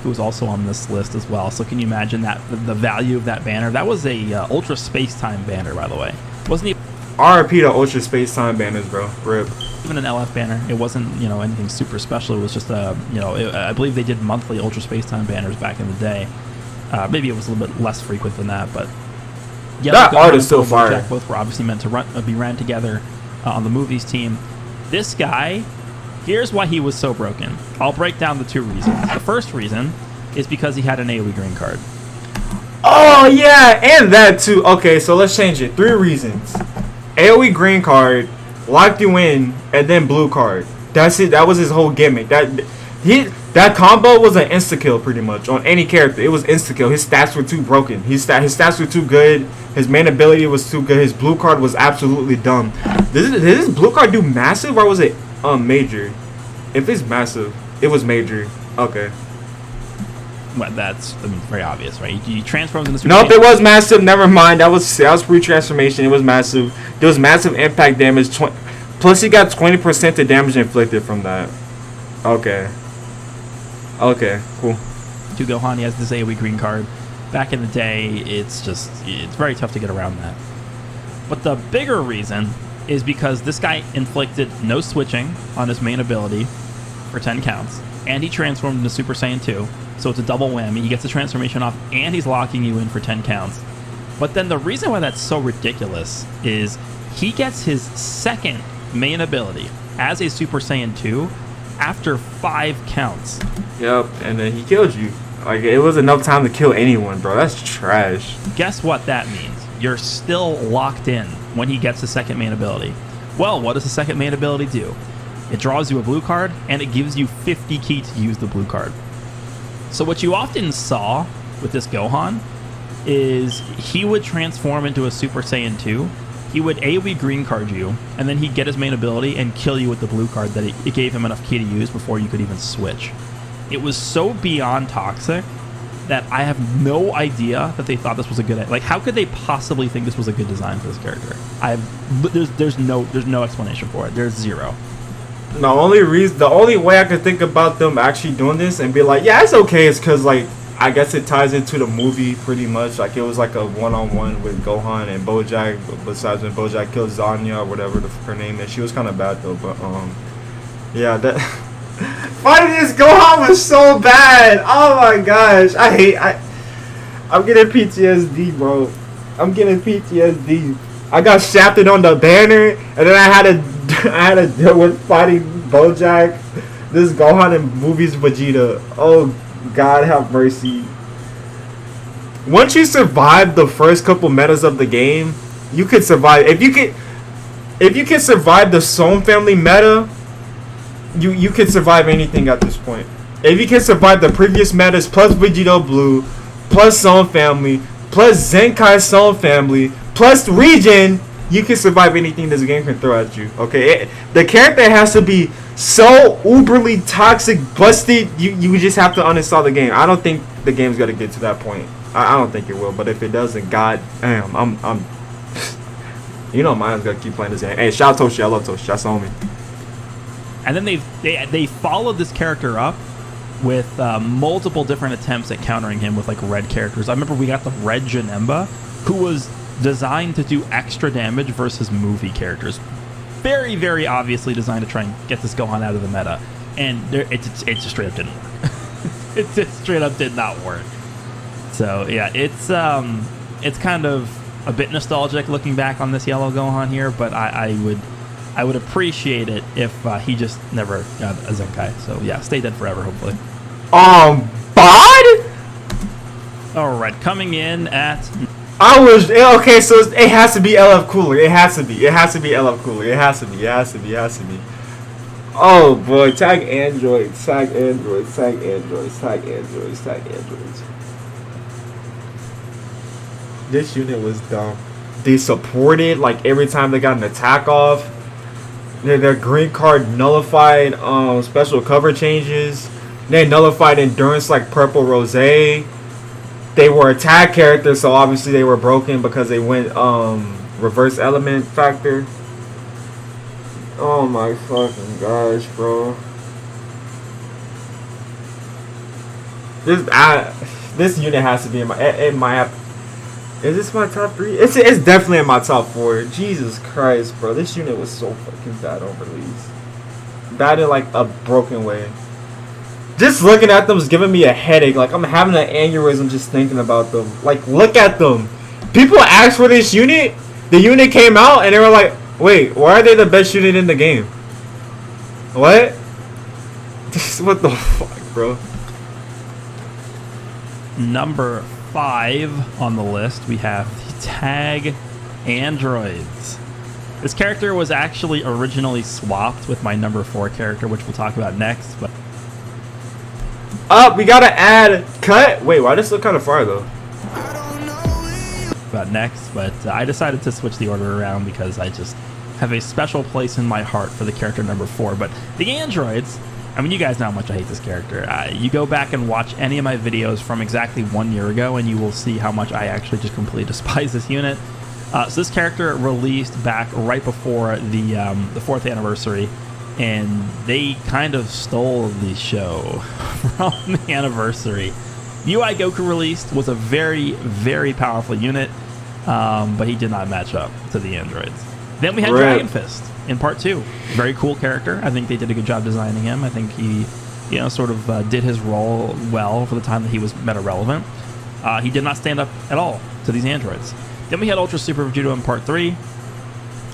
S2: Who was also on this list as well. So can you imagine that the value of that banner? That was a Ultra Space Time banner, by the way. Wasn't even
S1: RP to Ultra Space Time banners, bro. RIP.
S2: even an LF banner. It wasn't anything super special. It was just I believe they did monthly Ultra Space Time banners back in the day. Maybe it was a little bit less frequent than that, but yeah,
S1: that art is still fire.
S2: Both were obviously meant to be ran together on the movies team. This guy. Here's why he was so broken. I'll break down the 2 reasons. The first reason is because he had an AoE green card.
S1: Oh, yeah, and that too. Okay, so let's change it. 3 reasons. AoE green card, locked you in, and then blue card. That's it. That was his whole gimmick. That combo was an insta-kill pretty much on any character. It was insta-kill. His stats were too broken. His stats were too good. His main ability was too good. His blue card was absolutely dumb. Did this blue card do massive or was it major? If it's massive, it was major. Okay.
S2: Well, that's very obvious, right? He transforms into Super
S1: Nope,
S2: Saiyan.
S1: it was massive. Never mind. That was pre-transformation. It was massive. There was massive impact damage. Plus, he got 20% of damage inflicted from that. Okay. Okay, cool.
S2: To Gohan, he has this AoE green card. Back in the day, it's very tough to get around that. But the bigger reason is because this guy inflicted no switching on his main ability for 10 counts, and he transformed into Super Saiyan 2, so it's a double whammy. He gets the transformation off, and he's locking you in for 10 counts. But then the reason why that's so ridiculous is he gets his second main ability as a Super Saiyan 2 after 5 counts.
S1: Yep, and then he killed you. Like, it was enough time to kill anyone, bro. That's trash.
S2: Guess what that means? You're still locked in when he gets the second main ability. Well, what does the second main ability do? It draws you a blue card, and it gives you 50 ki to use the blue card. So what you often saw with this Gohan is he would transform into a Super Saiyan 2, he would AoE green card you, and then he'd get his main ability and kill you with the blue card that it gave him enough ki to use before you could even switch. It was so beyond toxic that I have no idea that they thought this was a good... Like, how could they possibly think this was a good design for this character? There's no explanation for it. There's zero.
S1: The only way I could think about them actually doing this and be like, yeah, it's okay, is because, like, I guess it ties into the movie pretty much. Like, it was like a one-on-one with Gohan and Bojack, besides when Bojack killed Zanya or whatever her name is. She was kind of bad, though, but, yeah, that... Fighting this Gohan was so bad. Oh my gosh, I'm getting PTSD, bro. I'm getting PTSD. I got shafted on the banner, and then I had to deal with fighting Bojack, this Gohan and movies Vegeta. Oh God, have mercy. Once you survive the first couple metas of the game, you could survive. If you can survive the Son family meta, you can survive anything at this point. If you can survive the previous metas plus Vegito Blue, plus Son family, plus Zenkai Son family, plus Regen, you can survive anything this game can throw at you. Okay, the character has to be so uberly toxic, busted. You just have to uninstall the game. I don't think the game's gonna get to that point. I don't think it will. But if it doesn't, god damn, I'm you know, mine's gonna keep playing this game. Hey, shout out Toshi. I love Toshi. That's on me.
S2: And then they followed this character up with multiple different attempts at countering him with like red characters. I remember we got the red Janemba, who was designed to do extra damage versus movie characters. Very, very obviously designed to try and get this Gohan out of the meta. And it just straight up didn't work. It just straight up did not work. So yeah, it's kind of a bit nostalgic looking back on this yellow Gohan here, but I would appreciate it if he just never got a Zenkai. So yeah, stay dead forever, hopefully.
S1: Bod?
S2: Alright, coming in at...
S1: Okay, so it has to be LF Cooler. It has to be LF Cooler. It has to be. Oh boy, tag androids. This unit was dumb. They supported, like, every time they got an attack off. Their green card nullified special cover changes. They nullified endurance like Purple Rose. They were attack characters, so obviously they were broken because they went reverse element factor. Oh my fucking gosh, bro. This unit has to be in my is this my top 3? It's definitely in my top 4. Jesus Christ, bro. This unit was so fucking bad on release. Bad in like a broken way. Just looking at them is giving me a headache. Like, I'm having an aneurysm just thinking about them. Like, look at them. People asked for this unit. The unit came out and they were like, wait, why are they the best unit in the game? What? What the fuck, bro?
S2: Number 5 on the list, we have the Tag Androids. This character was actually originally swapped with my number 4 character, which we'll talk about next. But
S1: we gotta add cut. Wait, why does this look kind of far though?
S2: About next, but I decided to switch the order around because I just have a special place in my heart for the character number 4. But the androids I mean, you guys know how much I hate this character. You go back and watch any of my videos from exactly 1 year ago, and you will see how much I actually just completely despise this unit. So this character released back right before the 4th anniversary, and they kind of stole the show from the anniversary. UI Goku released was a very, very powerful unit, but he did not match up to the androids. Then we had Dragon Fist in part 2. Very cool character. I think they did a good job designing him. I think he, sort of did his role well for the time that he was meta relevant. He did not stand up at all to these androids. Then we had Ultra Super Vegito in part 3.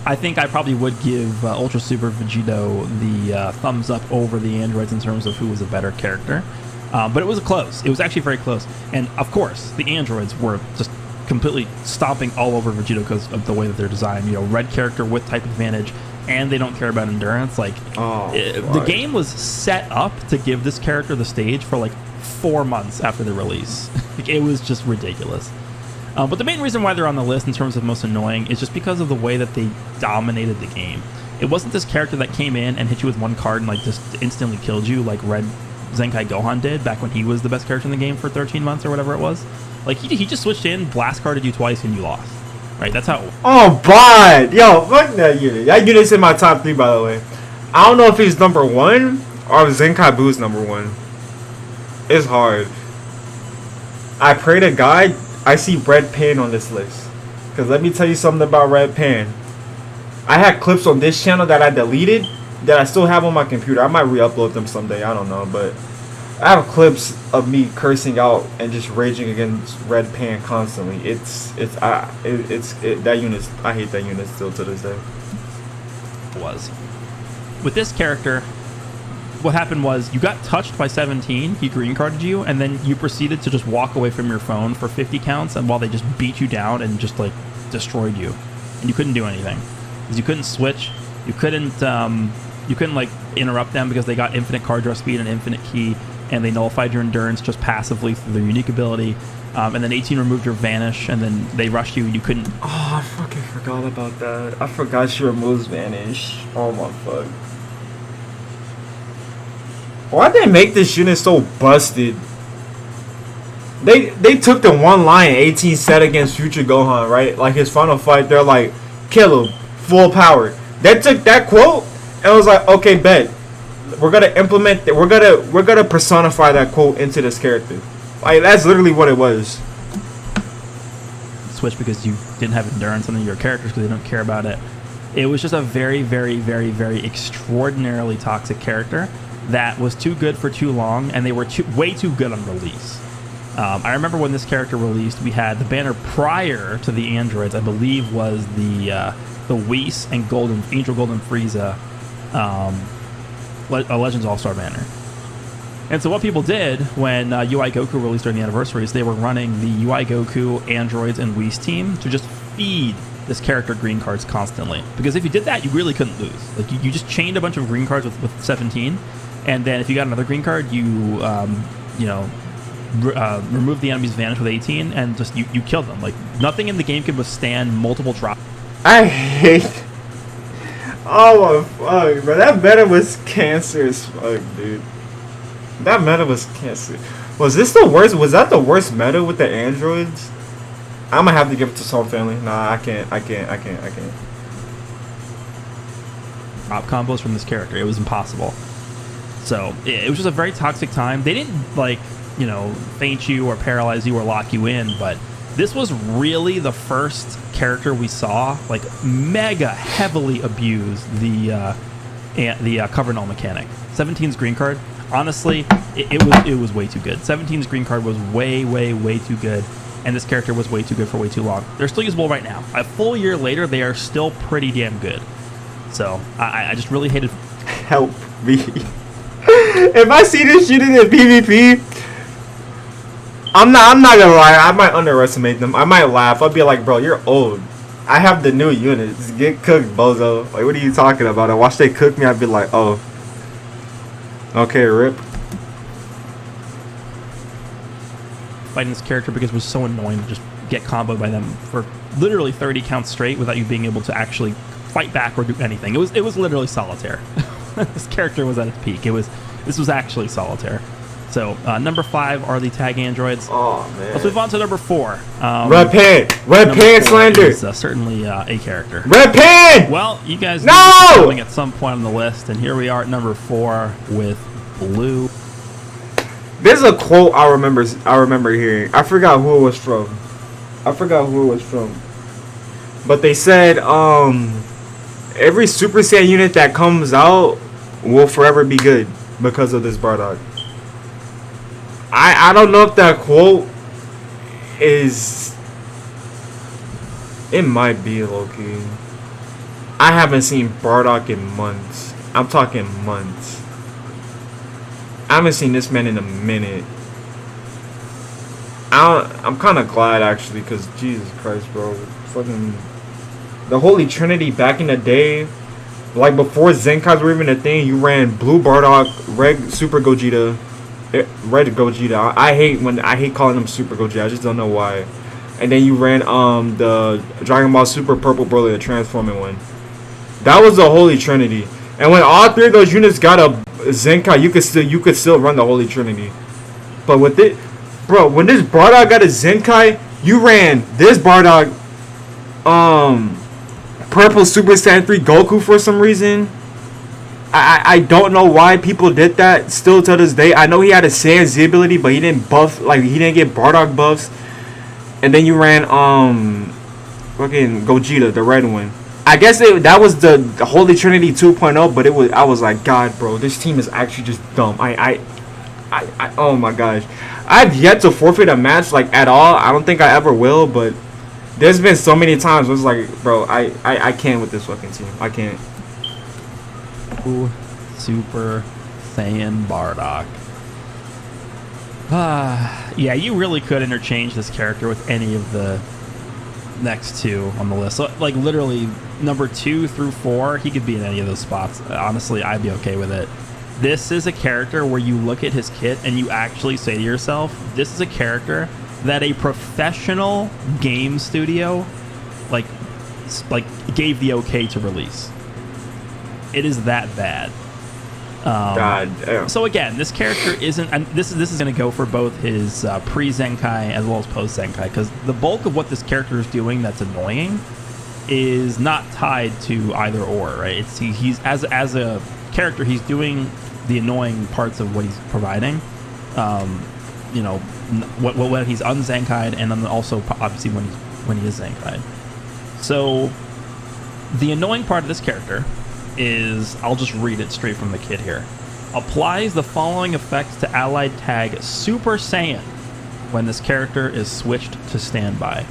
S2: I think I probably would give Ultra Super Vegito the thumbs up over the androids in terms of who was a better character. But it was close. It was actually very close. And, of course, the androids were just completely stomping all over Vegito because of the way that they're designed. Red character with type advantage, and they don't care about endurance. The game was set up to give this character the stage for, 4 months after the release. It was just ridiculous. But the main reason why they're on the list in terms of most annoying is just because of the way that they dominated the game. It wasn't this character that came in and hit you with one card and just instantly killed you like Red Zenkai Gohan did back when he was the best character in the game for 13 months or whatever it was. He just switched in, blast carded you twice, and you lost. Right? That's how.
S1: Oh, bud! Yo, fuck that unit. That unit's in my top 3, by the way. I don't know if he's number 1 or if Zenkai Boo's number 1. It's hard. I pray to God I see Red Pan on this list. Because let me tell you something about Red Pan. I had clips on this channel that I deleted that I still have on my computer. I might re-upload them someday. I don't know. But I have clips of me cursing out and just raging against Red Pan constantly. That unit. I hate that unit still to this day.
S2: Was with this character, what happened was you got touched by 17, he green carded you, and then you proceeded to just walk away from your phone for 50 counts, and while they just beat you down and just destroyed you, and you couldn't do anything because you couldn't switch, you couldn't interrupt them because they got infinite card draw speed and infinite key, and they nullified your endurance just passively through their unique ability. And then 18 removed your vanish, and then they rushed you and you couldn't.
S1: Oh, I fucking forgot about that. I forgot she removes vanish. Oh my fuck. Why'd they make this unit so busted? They took the one line 18 said against Future Gohan, right? Like his final fight, they're like, kill him, full power. They took that quote and was like, okay, bet. We're gonna implement it. We're gonna personify that quote into this character. Like that's literally what it was.
S2: Switch because you didn't have endurance on your characters because they don't care about it. It was just a very, very, very, very extraordinarily toxic character that was too good for too long, and they were way too good on release. I remember when this character released, we had the banner prior to the androids, I believe was the Whis and Angel Golden Frieza Legends All-Star banner. And so what people did when UI Goku released during the anniversary is they were running the UI Goku, androids, and Whis team to just feed this character green cards constantly. Because if you did that, you really couldn't lose. Like you just chained a bunch of green cards with 17, and then if you got another green card, you remove the enemy's vanish with 18, and just you killed them. Like nothing in the game could withstand multiple drops.
S1: I hate. Oh my fuck, bro! That meta was cancer as fuck, dude. That meta was cancer. Was this the worst? Was that the worst meta with the androids? I'm gonna have to give it to Soul Family. Nah, I can't.
S2: Drop combos from this character. It was impossible. So it was just a very toxic time. They didn't feint you or paralyze you or lock you in, but this was really the first character we saw mega heavily abuse the cover null mechanic. 17's green card. Honestly, it was way too good. 17's green card was way too good, and this character was way too good for way too long. They're still usable right now. A full year later, they are still pretty damn good. So I just really hated.
S1: Help me. If I see this shit in the PvP, I'm not gonna lie. I might underestimate them. I might laugh. I'll be like, bro, you're old. I have the new units. Get cooked, bozo. Like, what are you talking about? And watch they cook me. I'd be like, oh. Okay, rip.
S2: Fighting this character because it was so annoying to just get comboed by them for literally 30 counts straight without you being able to actually fight back or do anything. It was literally solitaire. This character was at its peak. It was This was actually Solitaire. So number 5 are the tag androids.
S1: Oh man.
S2: Let's move on to number 4.
S1: Red Pan Slander.
S2: Is, certainly a character.
S1: Red Pan.
S2: Well, you guys
S1: No!
S2: knew this was coming at some point on the list, and here we are at number 4 with Blue.
S1: There's a quote I remember hearing. I forgot who it was from. But they said every Super Saiyan unit that comes out will forever be good because of this Bardock. I don't know if that quote is... It might be low-key. I haven't seen Bardock in months. I'm talking months. I haven't seen this man in a minute. I'm kind of glad, actually, because Jesus Christ, bro. Fucking... The Holy Trinity back in the day, like before Zenkais were even a thing, you ran Blue Bardock, Red Super Gogeta, Red Gogeta. I hate calling them Super Gogeta. I just don't know why. And then you ran the Dragon Ball Super Purple Broly, the transforming one. That was the Holy Trinity. And when all 3 of those units got a Zenkai, you could still run the Holy Trinity. But with it, bro, when this Bardock got a Zenkai, you ran this Bardock, Purple Super Saiyan 3 Goku for some reason. I don't know why people did that. Still to this day, I know he had a Saiyan Z ability, but he didn't buff, like he didn't get Bardock buffs. And then you ran fucking Gogeta, the red one. I guess that was the Holy Trinity 2.0, but I was like, God, bro, this team is actually just dumb. Oh my gosh, I've yet to forfeit a match like at all. I don't think I ever will, but there's been so many times where it's like, bro, I can't with this fucking team. I can't.
S2: Ooh, Super Saiyan Bardock. Yeah, you really could interchange this character with any of the next 2 on the list. So, like, literally, number 2 through 4, he could be in any of those spots. Honestly, I'd be okay with it. This is a character where you look at his kit and you actually say to yourself, this is a character that a professional game studio like gave the okay to release. It is that bad.
S1: God damn.
S2: So again, this character isn't, and this is going to go for both his pre-Zenkai as well as post-Zenkai, because the bulk of what this character is doing that's annoying is not tied to either or, right? It's he's as a character, he's doing the annoying parts of what he's providing. You know, when he's un-Zenkai'd, and then also obviously when he is Zenkai'd. So the annoying part of this character is, I'll just read it straight from the kit here. Applies the following effects to allied tag Super Saiyan when this character is switched to standby.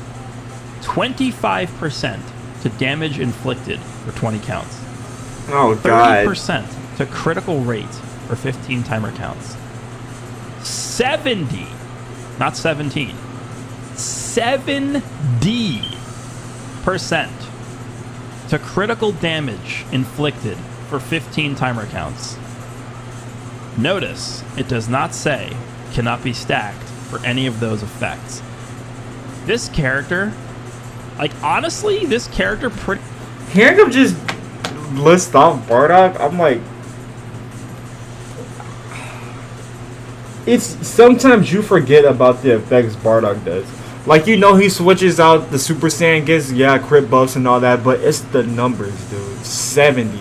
S2: 25% to damage inflicted for 20 counts.
S1: Oh God.
S2: 30% to critical rate for 15 timer counts. 70, not 17, 70% to critical damage inflicted for 15 timer counts. Notice, it does not say cannot be stacked for any of those effects. This character, like, honestly, this character pretty...
S1: Hearing him just list off Bardock, I'm like... It's... Sometimes you forget about the effects Bardock does. Like, you know, he switches out the Super Saiyan, gets, yeah, crit buffs and all that, but it's the numbers, dude. 70.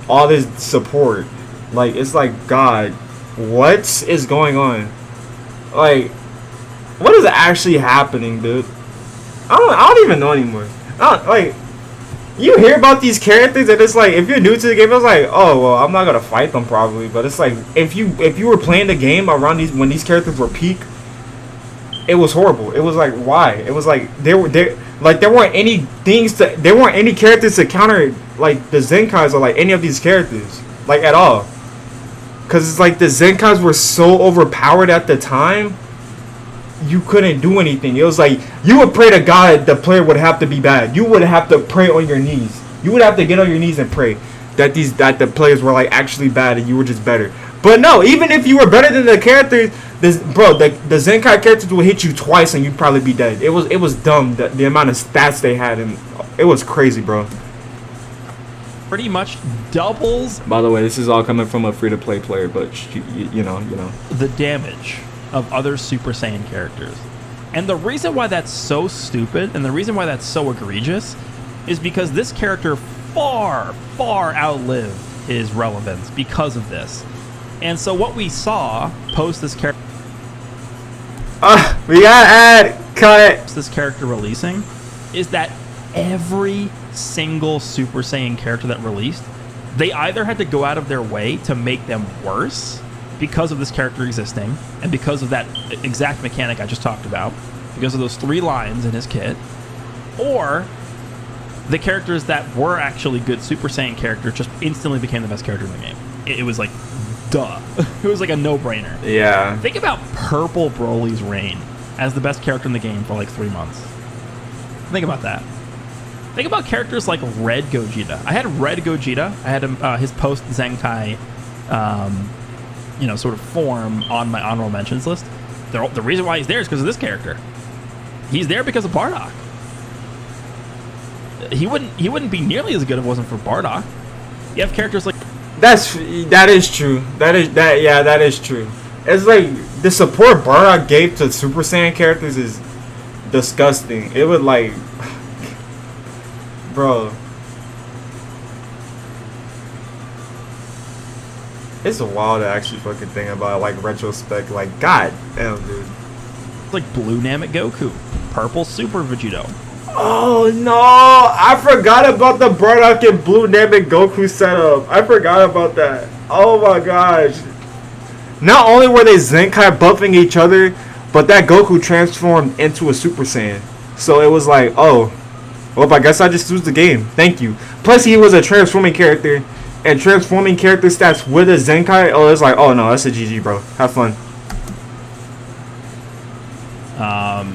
S1: All this support. Like, it's like, God, what is going on? Like, what is actually happening, dude? I don't even know anymore. Like, you hear about these characters and it's like, if you're new to the game, it's like, oh, well, I'm not gonna fight them probably. But it's like, if you were playing the game around when these characters were peak, it was horrible. It was like, why? It was like there weren't any characters to counter like the Zenkais or like any of these characters, like, at all. Cause it's like the Zenkais were so overpowered at the time, you couldn't do anything. It was like you would pray to God the player would have to be bad. You would have to pray on your knees. You would have to get on your knees and pray that the players were like actually bad and you were just better. But no, even if you were better than the characters, the Zenkai characters will hit you twice and you'd probably be dead. It was dumb, the amount of stats they had, and it was crazy, bro.
S2: pretty much doubles
S1: By the way, this is all coming from a free-to-play player, but you know.
S2: the damage of other Super Saiyan characters. And the reason why that's so stupid and the reason why that's so egregious is because this character far outlived his relevance because of this. And so what we saw post this character
S1: We gotta add cut.
S2: this character releasing is that every single Super Saiyan character that released, they either had to go out of their way to make them worse because of this character existing and because of that exact mechanic I just talked about, because of those 3 lines in his kit, or the characters that were actually good Super Saiyan characters just instantly became the best character in the game. It was like, duh. It was like a no-brainer.
S1: Yeah.
S2: Think about Purple Broly's reign as the best character in the game for like 3 months. Think about that. Think about characters like Red Gogeta. I had Red Gogeta. I had him, his post Zenkai, sort of form on my honorable mentions list. The reason why he's there is because of this character. He's there because of Bardock. He wouldn't be nearly as good if it wasn't for Bardock. You have characters like
S1: that is true. That is true. It's like the support Bardock gave to Super Saiyan characters is disgusting. It would like, bro. It's wild to actually fucking think about like retrospect. Like, god damn, dude.
S2: like Blue Namek Goku, Purple Super Vegito.
S1: Oh no! I forgot about the Bardock and Blue Namek Goku setup. I forgot about that. Oh my gosh. Not only were they Zenkai buffing each other, but that Goku transformed into a Super Saiyan. So it was like, oh, well, I guess I just lose the game. Thank you. Plus, he was a transforming character, and transforming character stats with a Zenkai. Oh, it's like, oh no, that's a GG, bro. Have fun.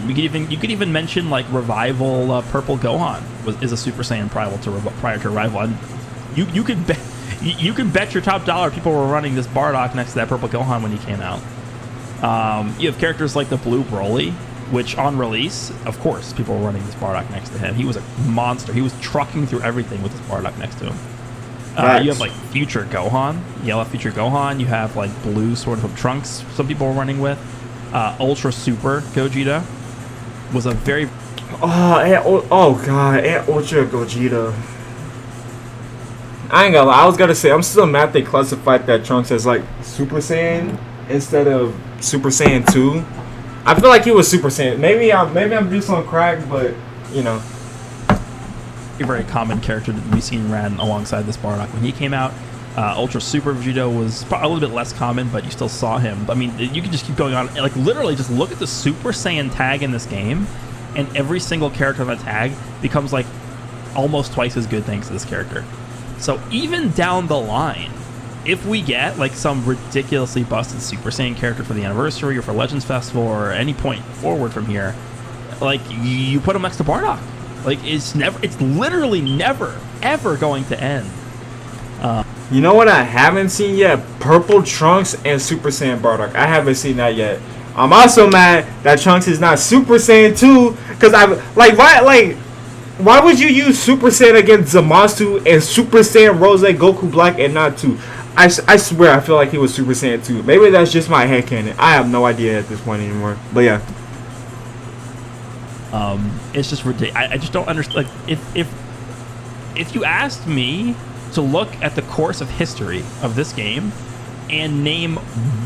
S2: You could even mention like Revival Purple Gohan is a Super Saiyan prior to Revival. And you could bet your top dollar people were running this Bardock next to that Purple Gohan when he came out. You have characters like the Blue Broly, which on release, of course, people were running this Bardock next to him. He was a monster. He was trucking through everything with this Bardock next to him. You have like Future Gohan, Yellow Future Gohan. You have like Blue sort of Trunks. Some people were running with. Ultra Super Gogeta was a very
S1: oh god, and Ultra Gogeta. I ain't gonna lie, I was gonna say I'm still mad they classified that Trunks as like Super Saiyan instead of Super Saiyan 2. I feel like he was Super Saiyan. Maybe I'm just on crack, but you know.
S2: a very common character that we've seen ran alongside this Bardock when he came out. Ultra Super Vegito was a little bit less common, but you still saw him. I mean, you can just keep going on. Like, literally, just look at the Super Saiyan tag in this game, and every single character on that tag becomes, like, almost twice as good thanks to this character. So even down the line, if we get, like, some ridiculously busted Super Saiyan character for the anniversary or for Legends Festival or any point forward from here, like, you put him next to Bardock. Like, it's literally never, ever going to end.
S1: You know what I haven't seen yet? Purple Trunks and Super Saiyan Bardock. I haven't seen that yet. I'm also mad that Trunks is not Super Saiyan 2, because why would you use Super Saiyan against Zamasu and Super Saiyan Rose Goku Black and not 2? I swear I feel like he was Super Saiyan 2. Maybe that's just my headcanon. I have no idea at this point anymore. But yeah.
S2: It's just ridiculous. I just don't understand. Like, if you asked me to look at the course of history of this game and name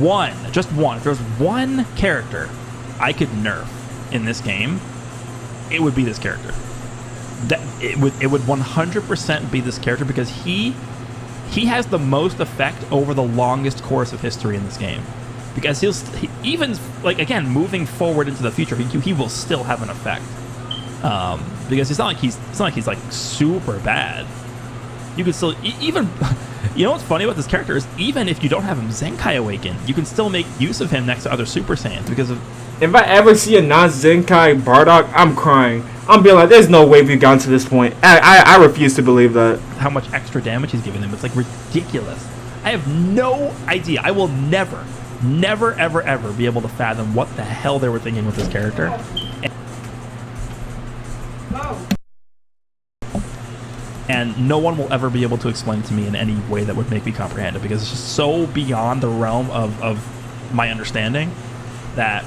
S2: one, just one, if there was one character I could nerf in this game, it would be this character. That it would 100% be this character, because he has the most effect over the longest course of history in this game. Because even like, again, moving forward into the future, he will still have an effect. Because it's not like he's like super bad. You can still even, you know what's funny about this character is, even if you don't have him Zenkai awakened, you can still make use of him next to other Super Saiyans because of.
S1: If I ever see a non-Zenkai Bardock, I'm crying. I'm being like, there's no way we've gotten to this point. I refuse to believe that.
S2: How much extra damage he's giving them? It's like ridiculous. I have no idea. I will never, ever be able to fathom what the hell they were thinking with this character. and no one will ever be able to explain it to me in any way that would make me comprehend it, because it's just so beyond the realm of my understanding that...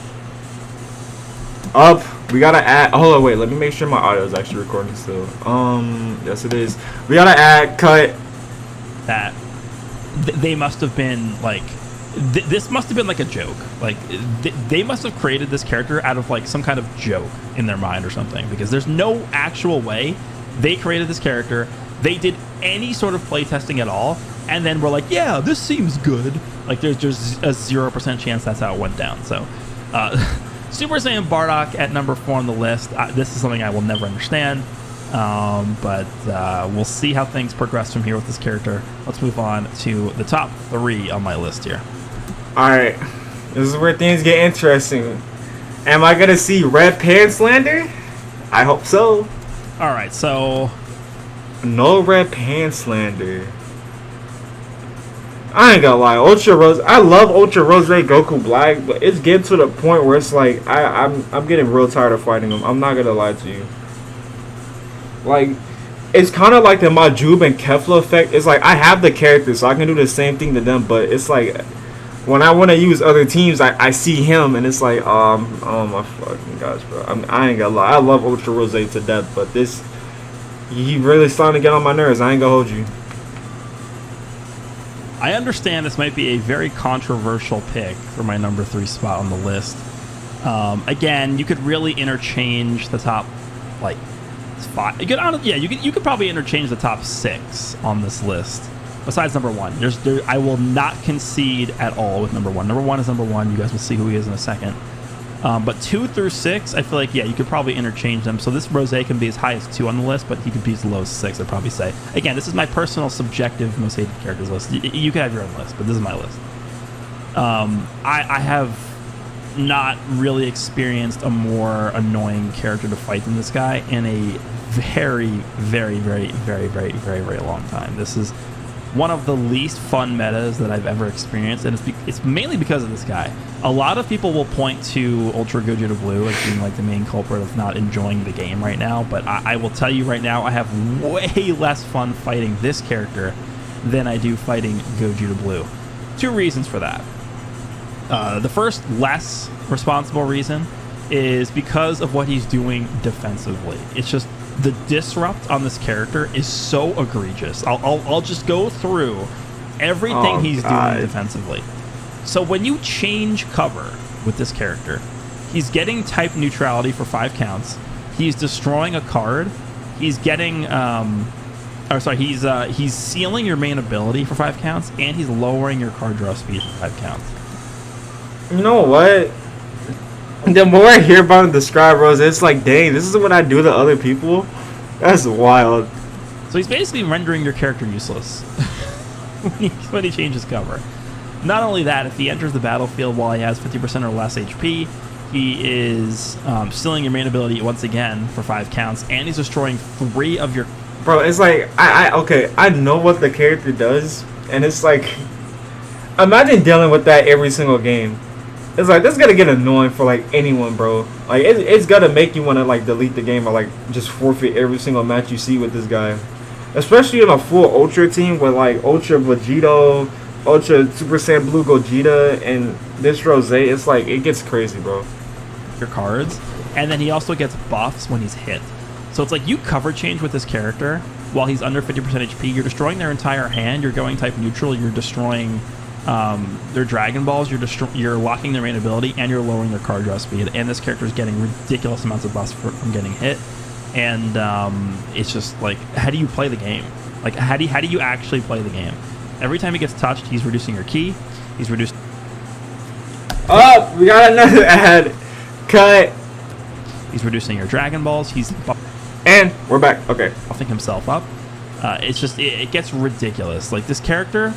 S1: We gotta add... Hold on, wait. Let me make sure my audio is actually recording still. Yes, it is. We gotta add... Cut.
S2: That they must have been, like... this must have been, like, a joke. Like, they must have created this character out of, like, some kind of joke in their mind or something, because there's no actual way they created this character, they did any sort of playtesting at all, and then we're like, yeah, this seems good. Like, there's just a 0% chance that's how it went down. So, Super Saiyan Bardock at number 4 on the list. This is something I will never understand, but we'll see how things progress from here with this character. Let's move on to the top 3 on my list here.
S1: Alright, this is where things get interesting. Am I gonna see Red Pants Lander? I hope so.
S2: Alright, so...
S1: No Red Pants Lander. I ain't gonna lie, Ultra Rose. I love Ultra Rose Goku Black, but it's getting to the point where it's like I'm getting real tired of fighting him. I'm not gonna lie to you. Like, it's kind of like the Majub and Kefla effect. It's like I have the characters, so I can do the same thing to them, but it's like when I want to use other teams, I see him, and it's like, oh my fucking gosh, bro. I ain't gonna lie, I love Ultra Rose to death, but this, he really starting to get on my nerves. I ain't gonna hold you.
S2: I understand this might be a very controversial pick for my number 3 spot on the list. Again, you could really interchange the top, like, 5. You could probably interchange the top 6 on this list. Besides number 1, I will not concede at all with number 1. Number 1 is number 1. You guys will see who he is in a second. But 2 through 6, I feel like, yeah, you could probably interchange them. So this Rose can be as high as 2 on the list, but he could be as low as 6, I'd probably say. Again, this is my personal subjective most hated characters list. You can have your own list, but this is my list. I have not really experienced a more annoying character to fight than this guy in a very, very, very, very, very, very, very long time. This is one of the least fun metas that I've ever experienced, and it's mainly because of this guy. A lot of people will point to Ultra Gogeta Blue as being like the main culprit of not enjoying the game right now, but I will tell you right now, I have way less fun fighting this character than I do fighting Gogeta Blue. 2 reasons for that. The first, less responsible reason, is because of what he's doing defensively. It's just the disrupt on this character is so egregious. I'll just go through everything he's doing defensively. So when you change cover with this character, he's getting type neutrality for 5 counts. He's destroying a card. He's getting he's sealing your main ability for 5 counts, and he's lowering your card draw speed for 5 counts.
S1: You know what? The more I hear about him describe Rose, it's like, dang, this is what I do to other people? That's wild.
S2: So he's basically rendering your character useless when he changes cover. Not only that, if he enters the battlefield while he has 50% or less HP, he is stealing your main ability once again for 5 counts, and he's destroying 3 of your...
S1: Bro, it's like, I know what the character does, and it's like, imagine dealing with that every single game. It's like, this is gonna get annoying for like anyone, bro. Like, it's gonna make you want to like delete the game or like just forfeit every single match you see with this guy, especially in a full Ultra team with like Ultra Vegito, Ultra Super Saiyan Blue Gogeta, and this Rose. It's like, it gets crazy, bro.
S2: Your cards, and then he also gets buffs when he's hit. So it's like you cover change with this character while he's under 50% HP. You're destroying their entire hand. You're going type neutral. You're destroying their Dragon Balls, you're locking their main ability, and you're lowering their card draw speed, and this character is getting ridiculous amounts of buffs from getting hit, and it's just like, how do you play the game? Like, how do you actually play the game? Every time he gets touched, he's reducing your ki, he's reduced...
S1: Oh, we got another ad. Cut.
S2: He's reducing your Dragon Balls,
S1: and we're back. Okay.
S2: Buffing himself up. It's just, it gets ridiculous. Like, this character...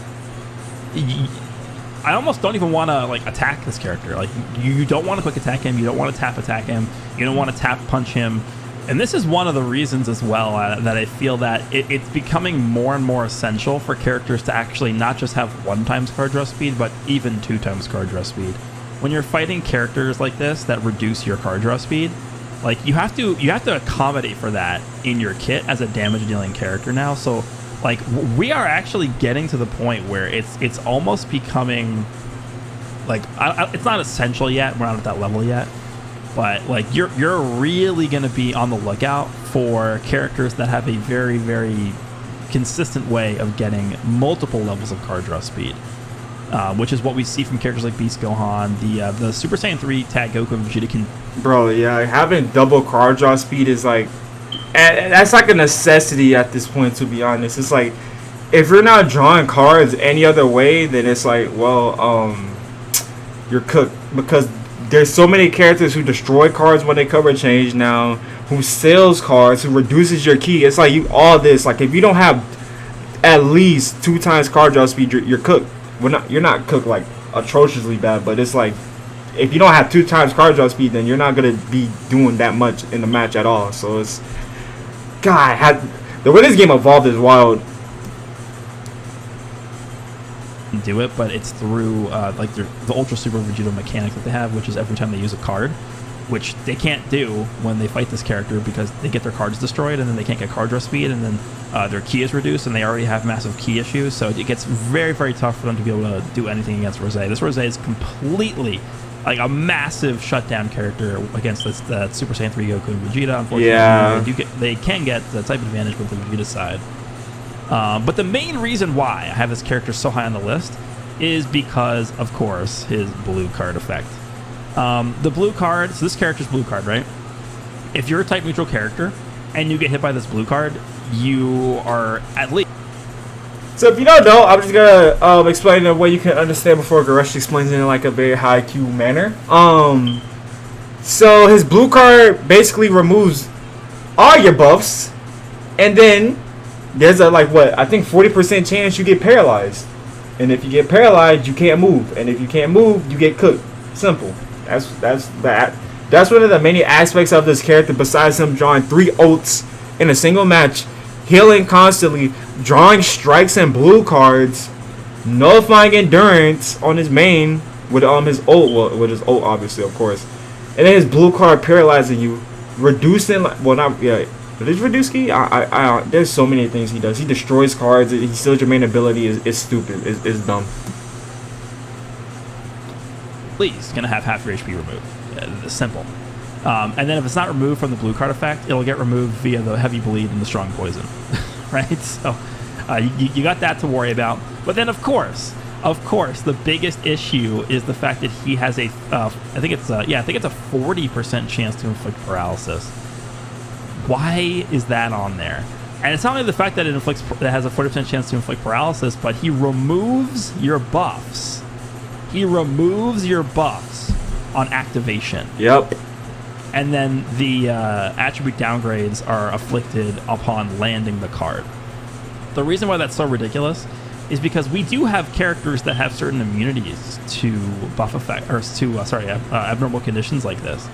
S2: I almost don't even want to like attack this character. Like, you don't want to quick attack him, you don't want to tap attack him, you don't want to tap punch him. And this is one of the reasons as well that I feel that it's becoming more and more essential for characters to actually not just have 1 times card draw speed, but even 2 times card draw speed. When you're fighting characters like this that reduce your card draw speed, Like you have to accommodate for that in your kit as a damage dealing character now. So like we are actually getting to the point where it's almost becoming like it's not essential yet. We're not at that level yet, but like you're really gonna be on the lookout for characters that have a very, very consistent way of getting multiple levels of card draw speed, which is what we see from characters like Beast Gohan. The Super Saiyan 3 Tag Goku and Vegeta can.
S1: Bro, yeah, having double card draw speed is like, that's like a necessity at this point, to be honest. It's like, if you're not drawing cards any other way, then it's like, well, you're cooked, because there's so many characters who destroy cards when they cover change now, who sells cards, who reduces your key. It's like all this. Like if you don't have at least 2 times card draw speed, you're cooked. You're not cooked like atrociously bad, but it's like if you don't have 2 times card draw speed, then you're not gonna be doing that much in the match at all. So it's, God, the way this game evolved is wild.
S2: Do it, but it's through like the Ultra Super Vegeta mechanic that they have, which is every time they use a card, which they can't do when they fight this character because they get their cards destroyed and then they can't get card draw speed, and then their key is reduced and they already have massive key issues, so it gets very, very tough for them to be able to do anything against Rose. This Rose is completely like a massive shutdown character against this Super Saiyan 3 Goku and Vegeta. Unfortunately,
S1: yeah,
S2: they can get the type advantage with the Vegeta side. But the main reason why I have this character so high on the list is because, of course, his blue card effect. The blue card, so this character's blue card, right? If you're a type neutral character and you get hit by this blue card, you are at least...
S1: So if you don't know, I'm just gonna explain in a way you can understand before Goresh explains it in like a very high Q manner. So his blue card basically removes all your buffs, and then there's a I think 40% chance you get paralyzed, and if you get paralyzed, you can't move, and if you can't move, you get cooked. Simple. That's that. That's one of the many aspects of this character. Besides him drawing 3 ults in a single match, healing constantly, drawing strikes and blue cards, nullifying endurance on his main with his ult, well, with his ult obviously, of course, and then his blue card paralyzing you, reducing Does reduce key? There's so many things he does. He destroys cards. He steals your main ability. Is stupid. Is dumb.
S2: Please, gonna have half your HP removed. Simple. And then if it's not removed from the blue card effect, it'll get removed via the heavy bleed and the strong poison. Right? So you got that to worry about. But then of course, the biggest issue is the fact that he has I think it's a 40% chance to inflict paralysis. Why is that on there? And it's not only the fact that it has a 40% chance to inflict paralysis, but he removes your buffs. He removes your buffs on activation.
S1: Yep.
S2: And then the attribute downgrades are afflicted upon landing the card. The reason why that's so ridiculous is because we do have characters that have certain immunities to buff effect, or to abnormal conditions like this.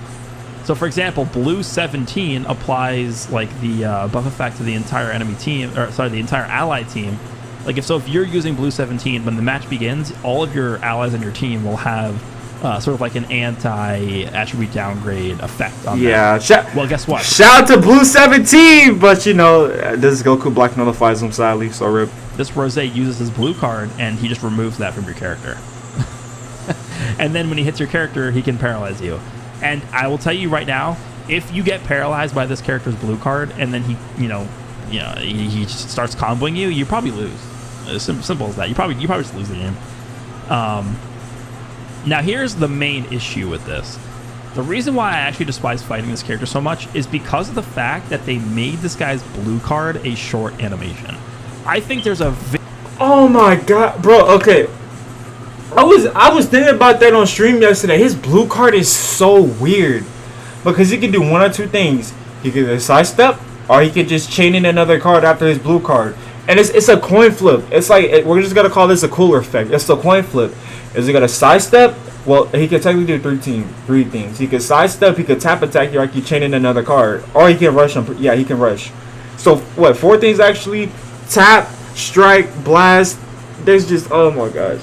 S2: So, for example, Blue 17 applies like the buff effect to the entire enemy team, the entire ally team. Like if you're using Blue 17, when the match begins, all of your allies on your team will have sort of like an anti-attribute downgrade effect on that.
S1: Yeah.
S2: Well, guess what?
S1: Shout out to Blue 17, but this Goku Black nullifies him sadly, so rip.
S2: This Rose uses his blue card, and he just removes that from your character. And then when he hits your character, he can paralyze you. And I will tell you right now, if you get paralyzed by this character's blue card, and then he just starts comboing you, you probably lose. As simple as that. You probably just lose the game. Now here's the main issue with this. The reason why I actually despise fighting this character so much is because of the fact that they made this guy's blue card a short animation. I think there's a...
S1: Oh my god, bro, okay. I was thinking about that on stream yesterday. His blue card is so weird because he can do one or two things. He can either sidestep or he can just chain in another card after his blue card. And it's a coin flip. It's like, we're just gonna call this a cooler effect. It's a coin flip. Is he gonna sidestep? Well, he can technically do three things. He can sidestep, he can tap attack you like you chain in another card, or he can rush him. Yeah, he can rush. So what? 4 things actually: tap, strike, blast. There's just, oh my gosh.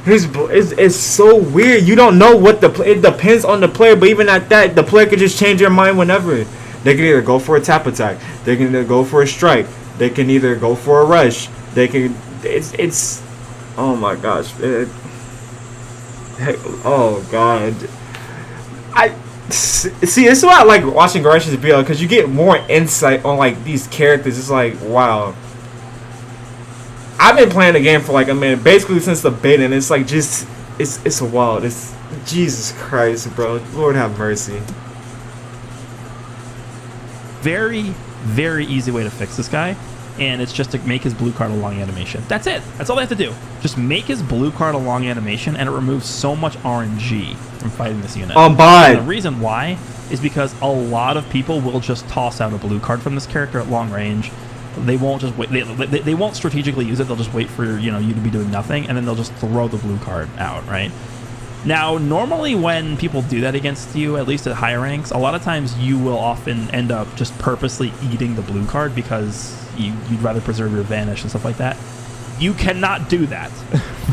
S1: It's so weird. You don't know what it depends on the player, but even at that, the player could just change their mind whenever. They can either go for a tap attack, they can either go for a strike, they can either go for a rush. They can. It's. Oh my gosh. Oh god. I see. This is why I like watching Goresh's video, because you get more insight on like these characters. It's like, wow. I've been playing the game for like a minute, basically since the beta, and it's like just it's wild. It's Jesus Christ, bro. Lord have mercy.
S2: Very, very easy way to fix this guy, and it's just to make his blue card a long animation. That's it. That's all they have to do. Just make his blue card a long animation, and it removes so much RNG from fighting this unit. And the reason why is because a lot of people will just toss out a blue card from this character at long range. They won't just wait. They won't strategically use it. They'll just wait for you to be doing nothing, and then they'll just throw the blue card out, right? Now, normally when people do that against you, at least at higher ranks, a lot of times you will often end up just purposely eating the blue card because you'd rather preserve your vanish and stuff like that. You cannot do that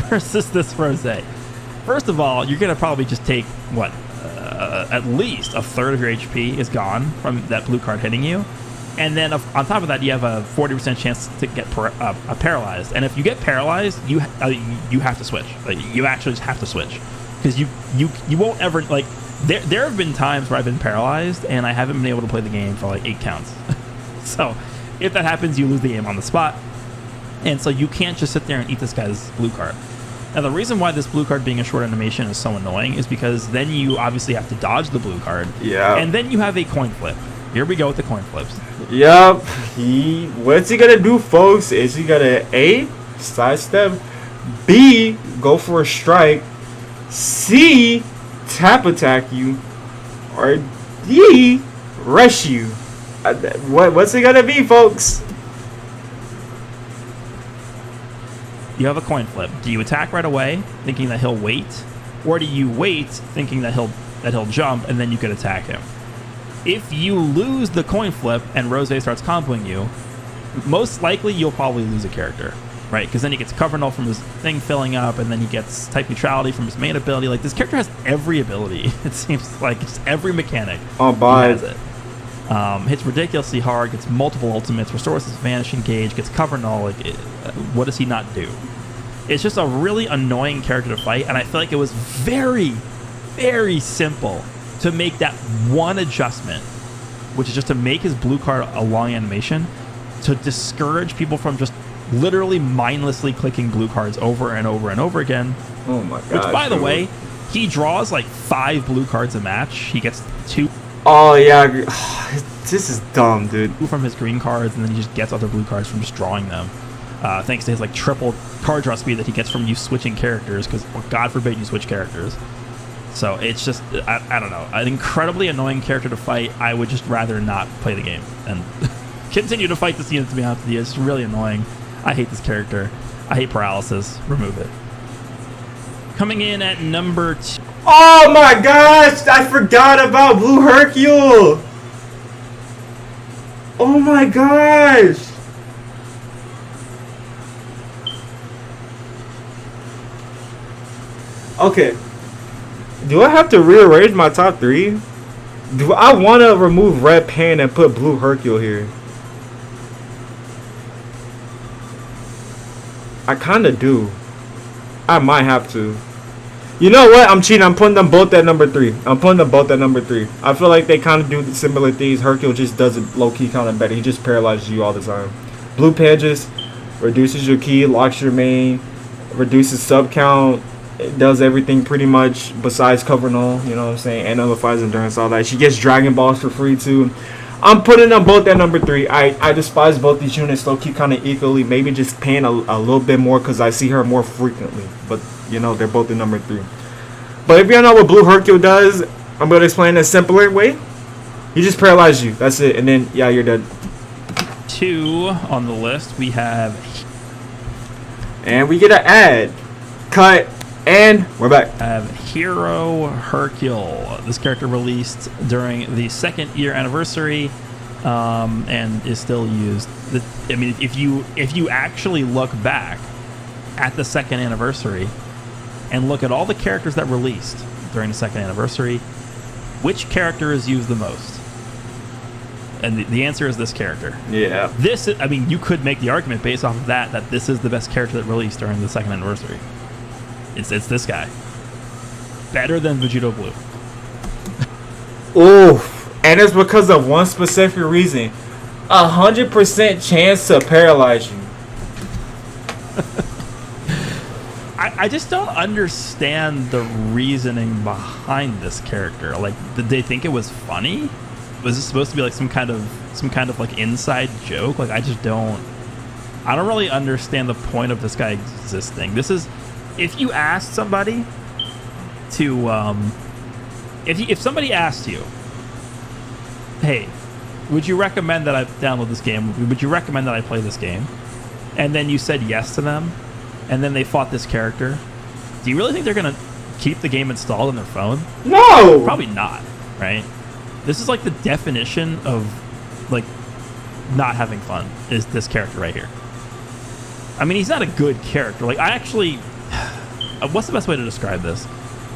S2: versus this Rose. First of all, you're gonna probably just take at least a third of your HP is gone from that blue card hitting you. And then on top of that, you have a 40% chance to get paralyzed. And if you get paralyzed, you have to switch. Like, you actually just have to switch, because you won't ever, like, there have been times where I've been paralyzed and I haven't been able to play the game for like 8 counts. So if that happens, you lose the game on the spot. And so you can't just sit there and eat this guy's blue card. Now, the reason why this blue card being a short animation is so annoying is because then you obviously have to dodge the blue card.
S1: Yeah.
S2: And then you have a coin flip. Here we go with the coin flips.
S1: Yup. What's he gonna do, folks? Is he gonna A, sidestep, B, go for a strike, C, tap attack you, or D, rush you? What's it gonna be, folks?
S2: You have a coin flip. Do you attack right away, thinking that he'll wait, or do you wait, thinking that he'll jump and then you could attack him? If you lose the coin flip and Rose starts comboing you, most likely you'll probably lose a character, right? Because then he gets cover null from his thing filling up, and then he gets type neutrality from his main ability. Like, this character has every ability. It seems like just every mechanic.
S1: Oh, bye.
S2: He has it. Hits ridiculously hard, gets multiple ultimates, restores his vanish engage, gets cover null. Like, what does he not do? It's just a really annoying character to fight, and I feel like it was very, very simple to make that one adjustment, which is just to make his blue card a long animation, to discourage people from just literally mindlessly clicking blue cards over and over and over again.
S1: Oh my god.
S2: Which, by the way, he draws like 5 blue cards a match. He gets 2.
S1: Oh yeah, this is dumb, dude.
S2: From his green cards, and then he just gets other blue cards from just drawing them. Thanks to his like triple card draw speed that he gets from you switching characters, because God forbid you switch characters. So it's just, I don't know, an incredibly annoying character to fight. I would just rather not play the game and continue to fight this unit, to be honest with you. It's really annoying. I hate this character. I hate paralysis. Remove it. Coming in at number 2.
S1: Oh my gosh! I forgot about Blue Hercule! Oh my gosh! Okay. Do I have to rearrange my top 3? Do I want to remove Red Pan and put Blue Hercule here? I kind of do. I might have to. You know what? I'm cheating. I'm putting them both at number 3. I'm putting them both at number 3. I feel like they kind of do similar things. Hercule just does it low-key kind of better. He just paralyzes you all the time. Blue Pan just reduces your key, locks your main, reduces sub count. It does everything pretty much besides cover null, you know what I'm saying, and nullifies endurance, all that. She gets Dragon Balls for free too. I'm putting them both at number 3. I despise both these units, low key kind of equally. Maybe just paying a little bit more because I see her more frequently. But you know, they're both at number 3. But if you don't know what Blue Hercule does, I'm gonna explain in a simpler way. He just paralyzes you. That's it, and then yeah, you're dead.
S2: 2 on the list we have,
S1: and we get an ad, cut. And we're back.
S2: I have Hero Hercule. This character released during the 2nd year anniversary, and is still used. I mean, if you actually look back at the 2nd anniversary and look at all the characters that released during the second anniversary, which character is used the most? And the answer is this character.
S1: Yeah.
S2: This, I mean, you could make the argument based off of that this is the best character that released during the second anniversary. It's this guy. Better than Vegito Blue.
S1: Oof. And it's because of one specific reason. 100% chance to paralyze you.
S2: I just don't understand the reasoning behind this character. Like, did they think it was funny? Was this supposed to be like some kind of like inside joke? Like, I don't really understand the point of this guy existing. This is, if you asked somebody to, if somebody asked you, hey, would you recommend that I download this game? Would you recommend that I play this game? And then you said yes to them, and then they fought this character. Do you really think they're gonna keep the game installed on their phone?
S1: No!
S2: Probably not, right? This is like the definition of like not having fun, is this character right here. I mean, he's not a good character. Like, I actually, what's the best way to describe this?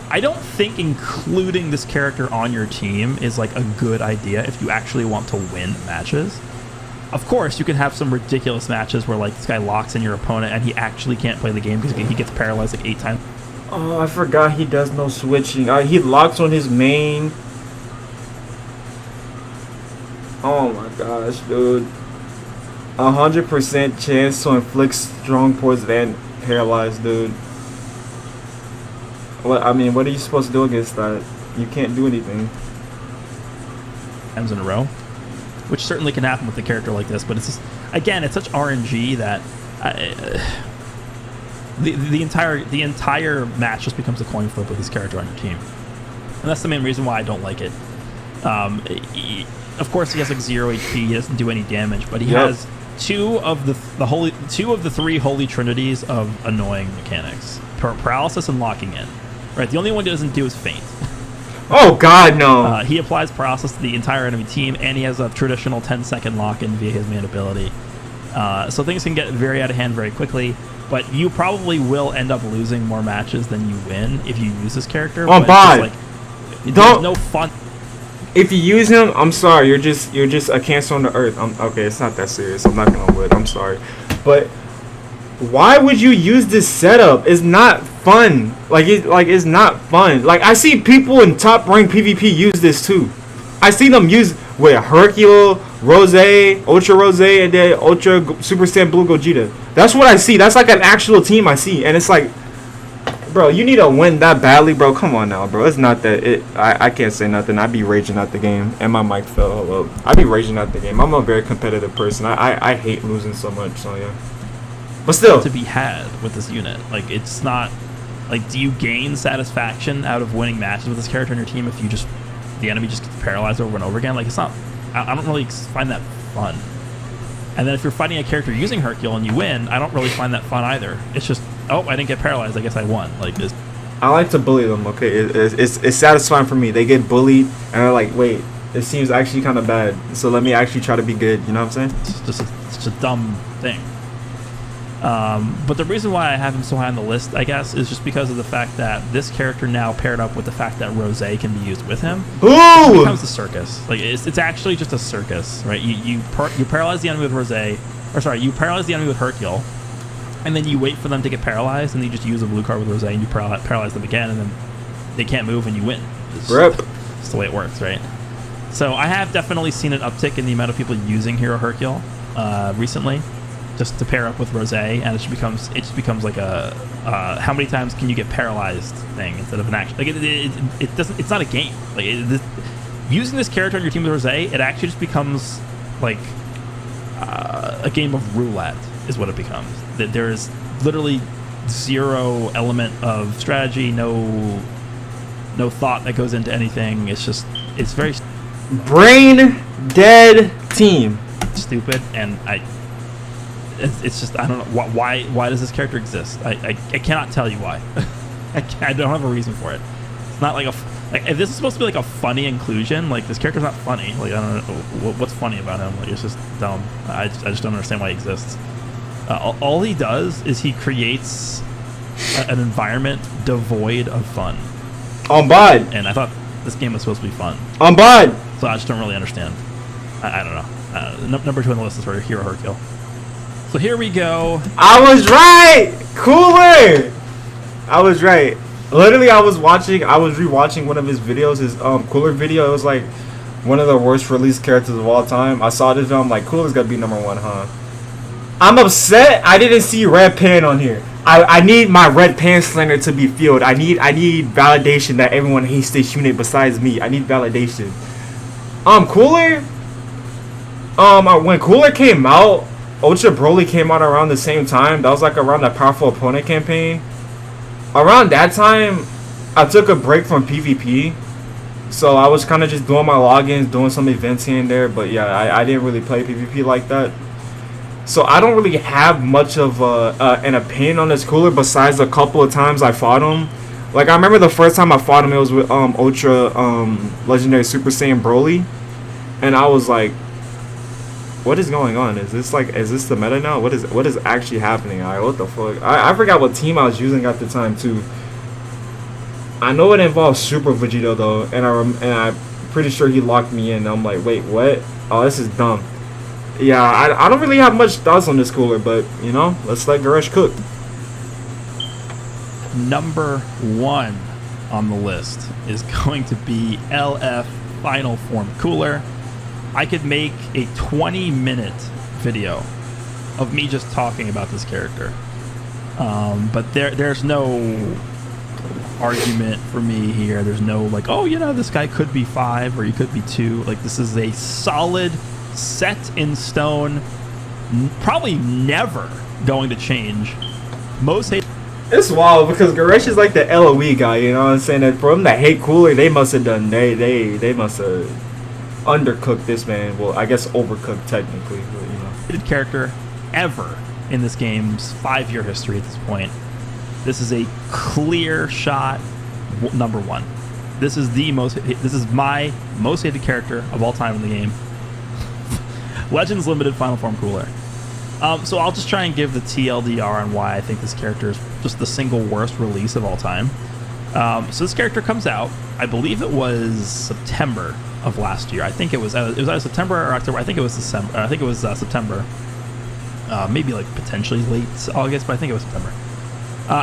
S2: I don't think including this character on your team is like a good idea if you actually want to win matches. Of course, you can have some ridiculous matches where like this guy locks in your opponent and he actually can't play the game because he gets paralyzed like 8 times.
S1: Oh, I forgot he does no switching. He locks on his main. Oh my gosh, dude. 100% chance to inflict strong poison and paralyze, dude. What are you supposed to do against that? You can't do anything.
S2: Times in a row, which certainly can happen with a character like this, but it's just, again, it's such RNG that the entire match just becomes a coin flip with this character on your team, and that's the main reason why I don't like it. Of course, he has like 0 HP. He doesn't do any damage, but he has two of the 3 holy trinities of annoying mechanics: paralysis and locking in. Right, the only one he doesn't do is faint.
S1: Oh God, no!
S2: He applies paralysis to the entire enemy team, and he has a traditional 10-second lock-in via his main ability. So things can get very out of hand very quickly, but you probably will end up losing more matches than you win if you use this character.
S1: Oh, bye!
S2: Like, there's no fun.
S1: If you use him, I'm sorry, you're just a cancer on the earth. Okay, it's not that serious. I'm not gonna wood. I'm sorry, but why would you use this setup? It's not fun. It's not fun. Like, I see people in top rank PvP use this too. I see them use with Hercule, Rose, Ultra Rose, and then Ultra Super Saiyan Blue Gogeta. That's what I see. That's like an actual team I see, and it's like, bro, you need to win that badly, bro. Come on now, bro. It's not that. I can't say nothing. I'd be raging at the game, and my mic fell. Hold up. I'd be raging at the game. I'm a very competitive person. I hate losing so much. So yeah. But still,
S2: to be had with this unit, like, it's not like, do you gain satisfaction out of winning matches with this character on your team if the enemy just gets paralyzed over and over again? Like, it's not. I don't really find that fun. And then if you're fighting a character using Hercule and you win, I don't really find that fun either. It's just, oh, I didn't get paralyzed. I guess I won. Like this. I
S1: like to bully them. Okay, it's satisfying for me. They get bullied, and they're like, wait, it seems actually kind of bad. So let me actually try to be good. You know what I'm saying?
S2: It's just a dumb thing. But the reason why I have him so high on the list, I guess, is just because of the fact that this character now paired up with the fact that Rose can be used with him.
S1: Ooh!
S2: It becomes a circus. Like, it's actually just a circus, right? You paralyze the enemy with Rose, or sorry, you paralyze the enemy with Hercule, and then you wait for them to get paralyzed, and then you just use a blue card with Rose, and you paralyze them again, and then they can't move, and you win. It's the way it works, right? So I have definitely seen an uptick in the amount of people using Hero Hercule recently, just to pair up with Rose, and it just becomes like a how many times can you get paralyzed thing instead of an action. Like, it doesn't. It's not a game. Like, using this character on your team with Rose, it actually just becomes like a game of roulette is what it becomes. That there is literally 0 element of strategy, no thought that goes into anything. It's very
S1: brain dead team.
S2: Stupid, and it's just, I don't know why does this character exist? I cannot tell you why. I don't have a reason for it. It's not like if this is supposed to be like a funny inclusion, like, this character's not funny. Like, I don't know what's funny about him. Like, it's just dumb. I just don't understand why he exists. All he does is he creates an environment devoid of fun.
S1: On bod.
S2: And I thought this game was supposed to be fun.
S1: On bod.
S2: So I just don't really understand. I don't know. Number 2 on the list is for Hero Hercule. So here we go.
S1: I was right. Cooler. I was right. Literally, I was rewatching one of his videos, his Cooler video. It was like one of the worst released characters of all time. I saw this video, I'm like, Cooler's gotta be number 1, huh? I'm upset I didn't see Red Pan on here. I need my Red Pan slander to be filled. I need validation that everyone hates this unit besides me. I need validation. Cooler. When Cooler came out, Ultra Broly came out around the same time. That was like around the Powerful Opponent campaign. Around that time, I took a break from PvP. So I was kind of just doing my logins, doing some events here and there. But yeah, I didn't really play PvP like that. So I don't really have much of an opinion on this Cooler besides a couple of times I fought him. Like I remember the first time I fought him, it was with Ultra Legendary Super Saiyan Broly. And I was like, what is going on? Is this the meta now? What is actually happening? Alright, what the fuck? I forgot what team I was using at the time too. I know it involves Super Vegito though, and I'm pretty sure he locked me in. I'm like, wait, what? Oh, this is dumb. Yeah, I don't really have much thoughts on this Cooler, but you know, let's let Goresh cook.
S2: Number 1 on the list is going to be LF Final Form Cooler. I could make a 20-minute video of me just talking about this character. But there's no argument for me here. There's no like, oh, you know, this guy could be 5 or he could be 2. Like, this is a solid, set in stone, probably never going to change. Most hate.
S1: It's wild because Goresh is like the LOE guy, you know what I'm saying? And for him to hate Cooler, they must have done, they must have undercooked this man. Well, I guess overcooked technically, but you know.
S2: Hated character ever in this game's 5-year history at this point. This is a clear shot number 1. This is my most hated character of all time in the game. Legends Limited Final Form Cooler. So I'll just try and give the TLDR on why I think this character is just the single worst release of all time. So this character comes out, I believe it was September of last year. I think it was either September or October. I think it was December. I think it was September. Maybe like potentially late August, but I think it was September.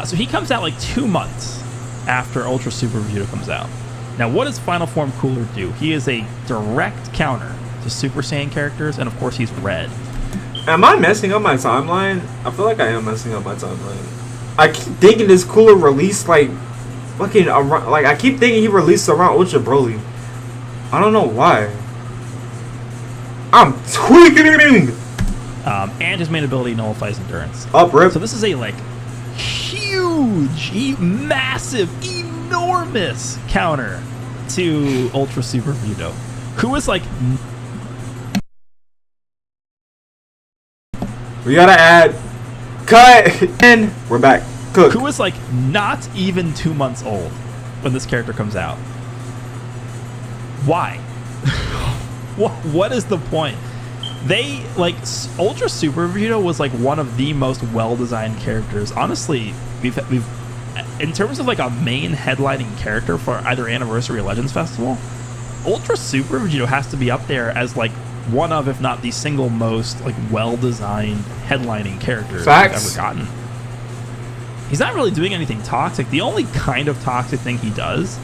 S2: So he comes out like 2 months after Ultra Super Vegito comes out. Now, what does Final Form Cooler do? He is a direct counter to Super Saiyan characters, and of course he's red.
S1: Am I messing up my timeline? I feel like I am messing up my timeline. I keep thinking this Cooler released like fucking around, like I keep thinking he released around Ultra Broly. I don't know why. I'm tweaking.
S2: And his main ability nullifies endurance.
S1: Up, rip.
S2: So this is a like huge, massive, enormous counter to Ultra Super Vegito, who is like.
S1: We gotta add. Cut. And we're back. Cook.
S2: Who is like not even 2 months old when this character comes out. Why? What is the point? They like Ultra Super Vegito was like one of the most well-designed characters. Honestly, we've in terms of like a main headlining character for either Anniversary or Legends Festival, Ultra Super Vegito has to be up there as like one of, if not the single most like well-designed headlining characters we've ever gotten. He's not really doing anything toxic. The only kind of toxic thing he does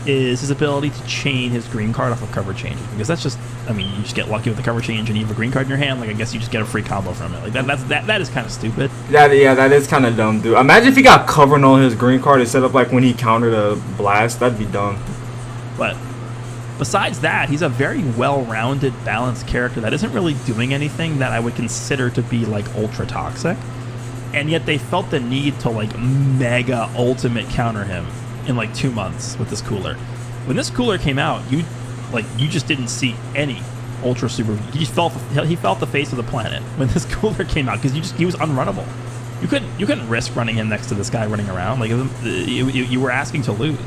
S2: is his ability to chain his green card off of cover changes, because that's just, I mean, you just get lucky with the cover change and you have a green card in your hand. Like, I guess you just get a free combo from it. Like that is kind of stupid.
S1: That is kind of dumb, dude. Imagine if he got covered on his green card instead of like when he countered a blast. That'd be dumb.
S2: But besides that, he's a very well-rounded, balanced character that isn't really doing anything that I would consider to be like ultra toxic. And yet they felt the need to like mega ultimate counter him in like 2 months with this Cooler. When this Cooler came out, you just didn't see any Ultra Super. He felt the face of the planet when this Cooler came out, because he was unrunnable. You couldn't risk running him next to this guy running around. Like you were asking to lose.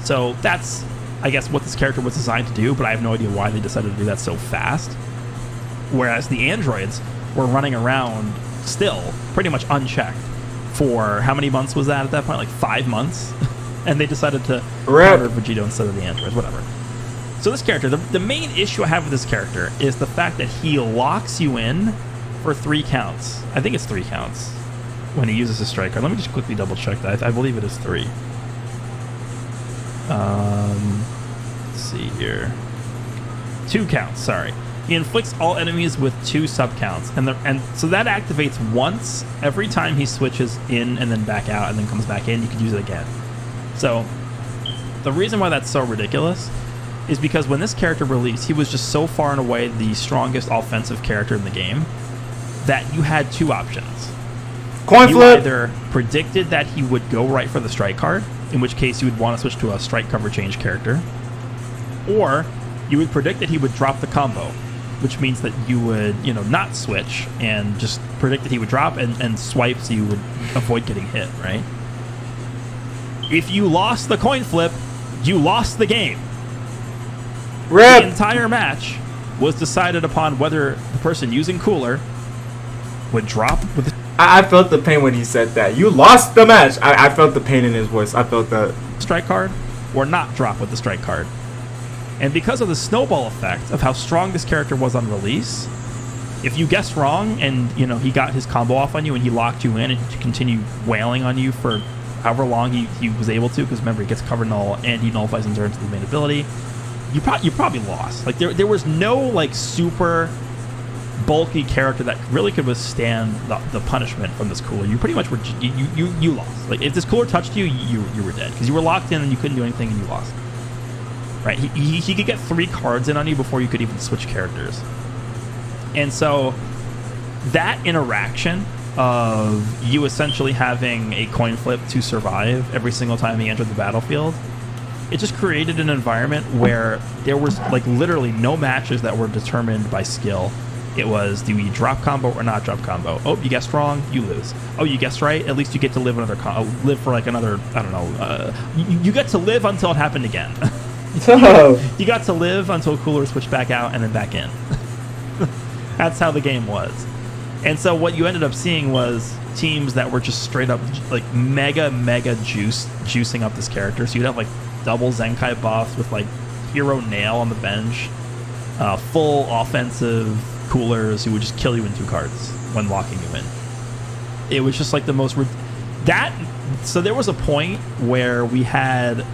S2: So that's, I guess, what this character was designed to do, but I have no idea why they decided to do that so fast. Whereas the androids were running around still pretty much unchecked for how many months was that at that point? Like 5 months? And they decided to
S1: Rip.
S2: counter Vegito instead of the androids, whatever. So this character, the main issue I have with this character is the fact that he locks you in for 3 counts. I think it's 3 counts when he uses his strike card. Let me just quickly double check that. I believe it is 3. Let's see here. 2 counts, sorry. He inflicts all enemies with 2 sub-counts. And so that activates once every time he switches in and then back out and then comes back in. You can use it again. So the reason why that's so ridiculous is because when this character released, he was just so far and away the strongest offensive character in the game that you had 2 options.
S1: Coin
S2: You
S1: flip.
S2: either predicted that he would go right for the strike card, in which case you would want to switch to a strike cover change character, or you would predict that he would drop the combo, which means that you would, not switch and just predict that he would drop and swipe so you would avoid getting hit, right? If you lost the coin flip, you lost the game. The
S1: Rip.
S2: entire match was decided upon whether the person using cooler would drop with the
S1: I felt the pain when he said that. You lost the match. I felt the pain in his voice. I felt that.
S2: strike card or not drop with the strike card. And because of the snowball effect of how strong this character was on release, if you guessed wrong and he got his combo off on you and he locked you in and he continued wailing on you for however long he was able to, because remember he gets cover null and he nullifies and turns to the main ability, you probably lost. Like there was no like super bulky character that really could withstand the punishment from this cooler. You pretty much were you lost. Like if this cooler touched you, you were dead because you were locked in and you couldn't do anything and you lost. Right? He could get 3 cards in on you before you could even switch characters. And so that interaction of you essentially having a coin flip to survive every single time he entered the battlefield, it just created an environment where there was like literally no matches that were determined by skill. It was, do you drop combo or not drop combo? Oh, you guessed wrong, you lose. Oh, you guessed right, at least you get to live another live for like another, I don't know, you get to live until it happened again. You got to live until cooler switched back out and then back in. That's how the game was. And so what you ended up seeing was teams that were just straight up like mega juicing up this character. So you'd have like double Zenkai buffs with like hero nail on the bench, full offensive coolers who would just kill you in 2 cards when locking you in. It was just like the most so there was a point where we had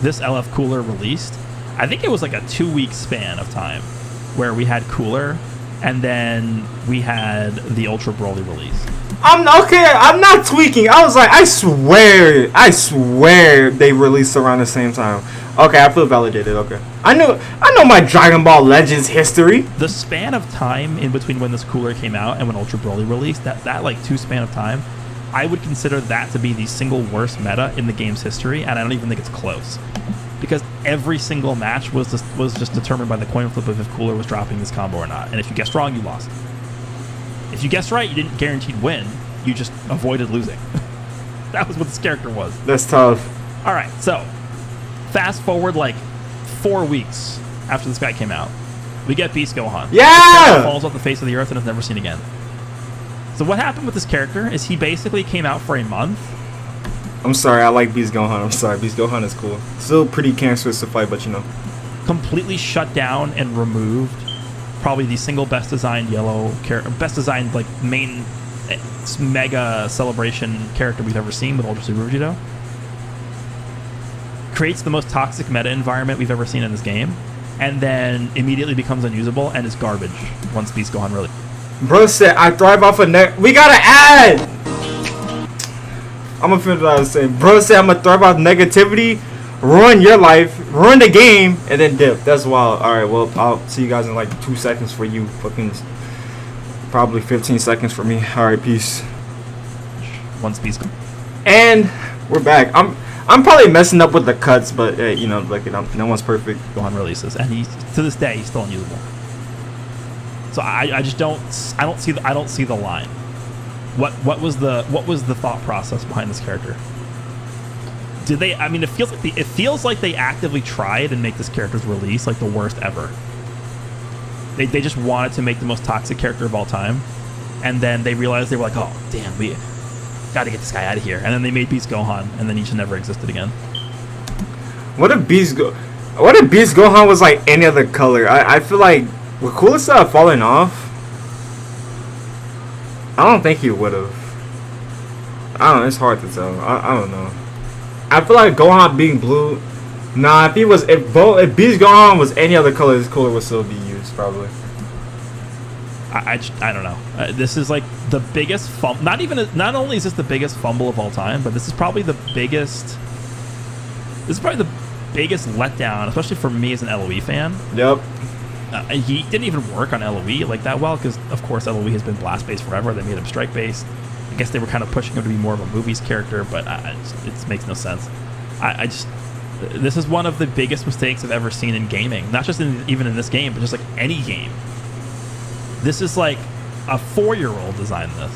S2: this LF cooler released. I think it was like a 2-week span of time where we had cooler and then we had the Ultra Broly release.
S1: I'm not tweaking. I was like, I swear they released around the same time. Okay, I feel validated. Okay, I know my Dragon Ball Legends history.
S2: The span of time in between when this cooler came out and when Ultra Broly released, that like 2 span of time, I would consider that to be the single worst meta in the game's history, and I don't even think it's close. Because every single match was just determined by the coin flip of if cooler was dropping this combo or not. And if you guessed wrong, you lost. If you guessed right, you didn't guaranteed win. You just avoided losing. That was what this character was.
S1: That's tough.
S2: All right, so fast forward like 4 weeks after this guy came out, we get Beast Gohan.
S1: Yeah!
S2: Falls off the face of the earth and is never seen again. So what happened with this character is he basically came out for a month.
S1: I'm sorry, I like Beast Gohan. I'm sorry, Beast Gohan is cool. Still pretty cancerous to fight, but
S2: completely shut down and removed probably the single best designed best designed like main mega celebration character we've ever seen with Ultra Super Vegito. Creates the most toxic meta environment we've ever seen in this game, and then immediately becomes unusable and is garbage once Beast Gohan really.
S1: Bro said, I thrive off of we gotta add! I'm gonna finish what I was saying. Bro said, I'm gonna thrive off negativity, ruin your life, ruin the game, and then dip. That's wild. Alright, well, I'll see you guys in like 2 seconds for you. Fucking probably 15 seconds for me. Alright, peace.
S2: Once Beast.
S1: And we're back. I'm probably messing up with the cuts, but hey, like no one's perfect.
S2: Gohan releases, and to this day he's still unusable. So I just don't see the line. What was the thought process behind this character? Did they? I mean, it feels like they actively tried and make this character's release like the worst ever. They just wanted to make the most toxic character of all time, and then they realized they were like, oh damn, gotta get this guy out of here. And then they made Beast Gohan, and then he just never existed again.
S1: What if Beast Gohan was like any other color? I feel like would Cooler have fallen off? I don't think he would have. I don't know. It's hard to tell. I don't know. I feel like Gohan being blue. Nah, if Beast Gohan was any other color, this Cooler would still be used probably.
S2: I don't know. This is like the biggest fumble. Not only is this the biggest fumble of all time, but this is probably the biggest. This is probably the biggest letdown, especially for me as an LOE fan.
S1: Yep.
S2: He didn't even work on LOE like that well because, of course, LOE has been blast based forever. They made him strike based. I guess they were kind of pushing him to be more of a movies character, but it makes no sense. This is one of the biggest mistakes I've ever seen in gaming. Not just even in this game, but just like any game. This is like a 4-year-old designed this.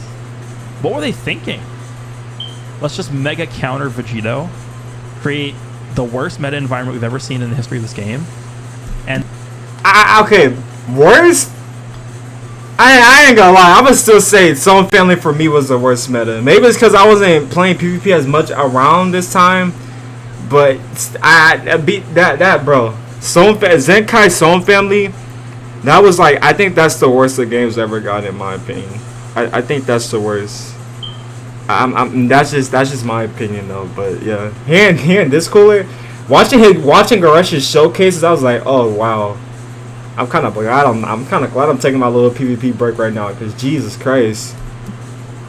S2: What were they thinking? Let's just mega counter Vegito, create the worst meta environment we've ever seen in the history of this game, and
S1: okay, worst. I ain't gonna lie. I'm gonna still say Stone Family for me was the worst meta. Maybe it's because I wasn't playing PvP as much around this time, but I beat that bro. Zenkai Stone Family. That was like, I think that's the worst the game's ever gotten in my opinion. I think that's the worst. That's just my opinion though. But yeah, hearing this Cooler, watching Goresh's showcases, I was like, oh wow. I'm kind of glad I'm taking my little PvP break right now because Jesus Christ.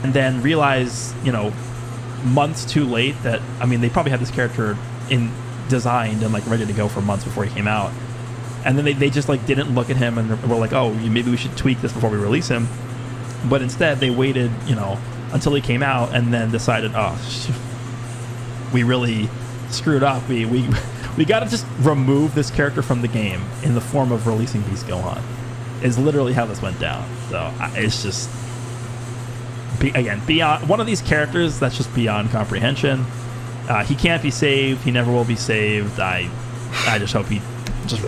S2: And then realize, months too late that they probably had this character designed and like ready to go for months before he came out. And then they just like didn't look at him and were like, oh, maybe we should tweak this before we release him. But instead they waited, until he came out and then decided, oh, we really screwed up. We got to just remove this character from the game in the form of releasing Beast Gohan. Is literally how this went down. So it's just beyond one of these characters that's just beyond comprehension. He can't be saved. He never will be saved. I just hope he just.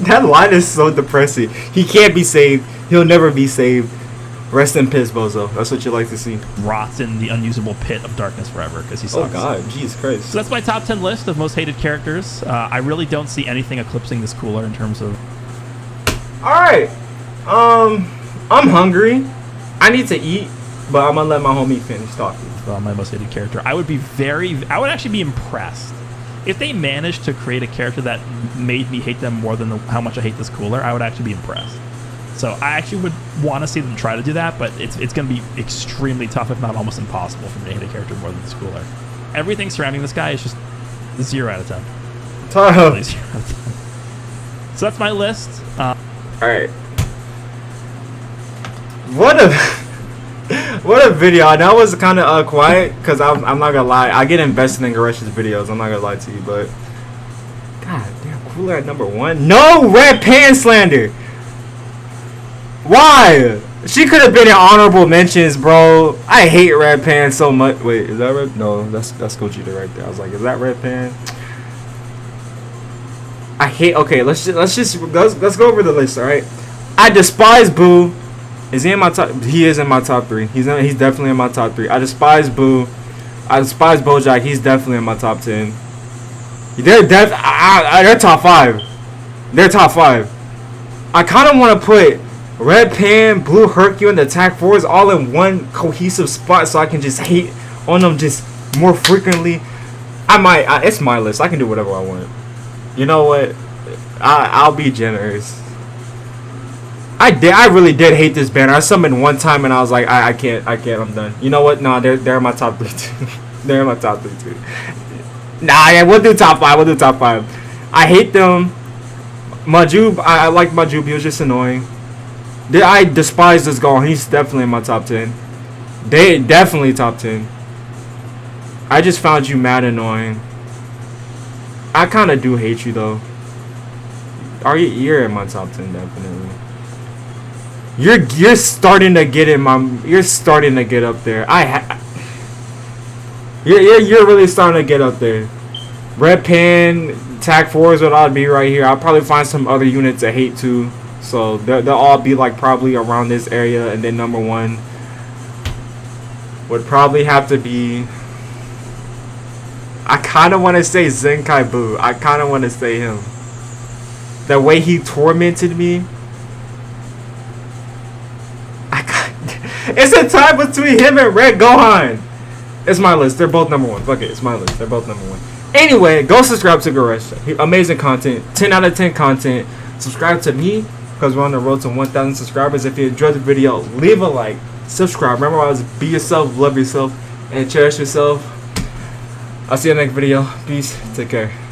S1: That line is so depressing. He can't be saved. He'll never be saved. Rest in piss, Bozo. That's what you like to see.
S2: Rots in the unusable pit of darkness forever because he sucks.
S1: Oh God, Jesus Christ.
S2: So that's my top 10 list of most hated characters. I really don't see anything eclipsing this Cooler in terms of. All
S1: right. I'm hungry. I need to eat, but I'm gonna let my homie finish talking.
S2: Well, my most hated character. I would actually be impressed if they managed to create a character that made me hate them more than how much I hate this Cooler. I would actually be impressed. So I actually would want to see them try to do that, but it's going to be extremely tough, if not almost impossible, for me to hate a character more than this Cooler. Everything surrounding this guy is just 0 out of 10. Totally 0 out of 10. So that's my list.
S1: All right. What a video. I know it was kind of quiet because I'm not gonna lie. I get invested in Goresh's videos. I'm not gonna lie to you, but God damn, Cooler at number 1. No Red Pan slander. Why? She could have been in honorable mentions, bro. I hate Red Pan so much. Wait, is that Red? No, that's Gogeta right there. I was like, is that Red Pan? I hate. Okay, let's go over the list. All right. I despise Boo. Is he in my top? He is in my top 3. He's definitely in my top 3. I despise Boo. I despise Bojack. He's definitely in my top 10. They're top 5. They're top 5. I kind of want to put Red Pan, Blue Hercule, and the Attack Force all in one cohesive spot so I can just hate on them just more frequently. It's my list. I can do whatever I want. You know what? I'll be generous. I really did hate this banner. I summoned one time and I was like, I can't, I'm done. You know what? Nah, they're in my top 3 too. They're in my top 3 too. Nah, yeah, we'll do top 5. I hate them. Majub, I like Majub. He was just annoying. I despise this Gohan. He's definitely in my top 10. They definitely top 10. I just found you mad annoying. I kind of do hate you though. You're in my top 10 definitely. You're starting to get in my. You're starting to get up there. You're really starting to get up there. Red Pan, Tag 4s would all be right here. I'll probably find some other units to hate too. So they'll all be like probably around this area, and then number 1. would probably have to be. I kind of want to say Zenkai Boo. I kind of want to say him. The way he tormented me. It's a tie between him and Red Gohan. It's my list. They're both number one. Fuck it. It's my list. They're both number one. Anyway, go subscribe to Goresh. Amazing content. 10 out of 10 content. Subscribe to me because we're on the road to 1,000 subscribers. If you enjoyed the video, leave a like. Subscribe. Remember, always be yourself, love yourself, and cherish yourself. I'll see you in the next video. Peace. Take care.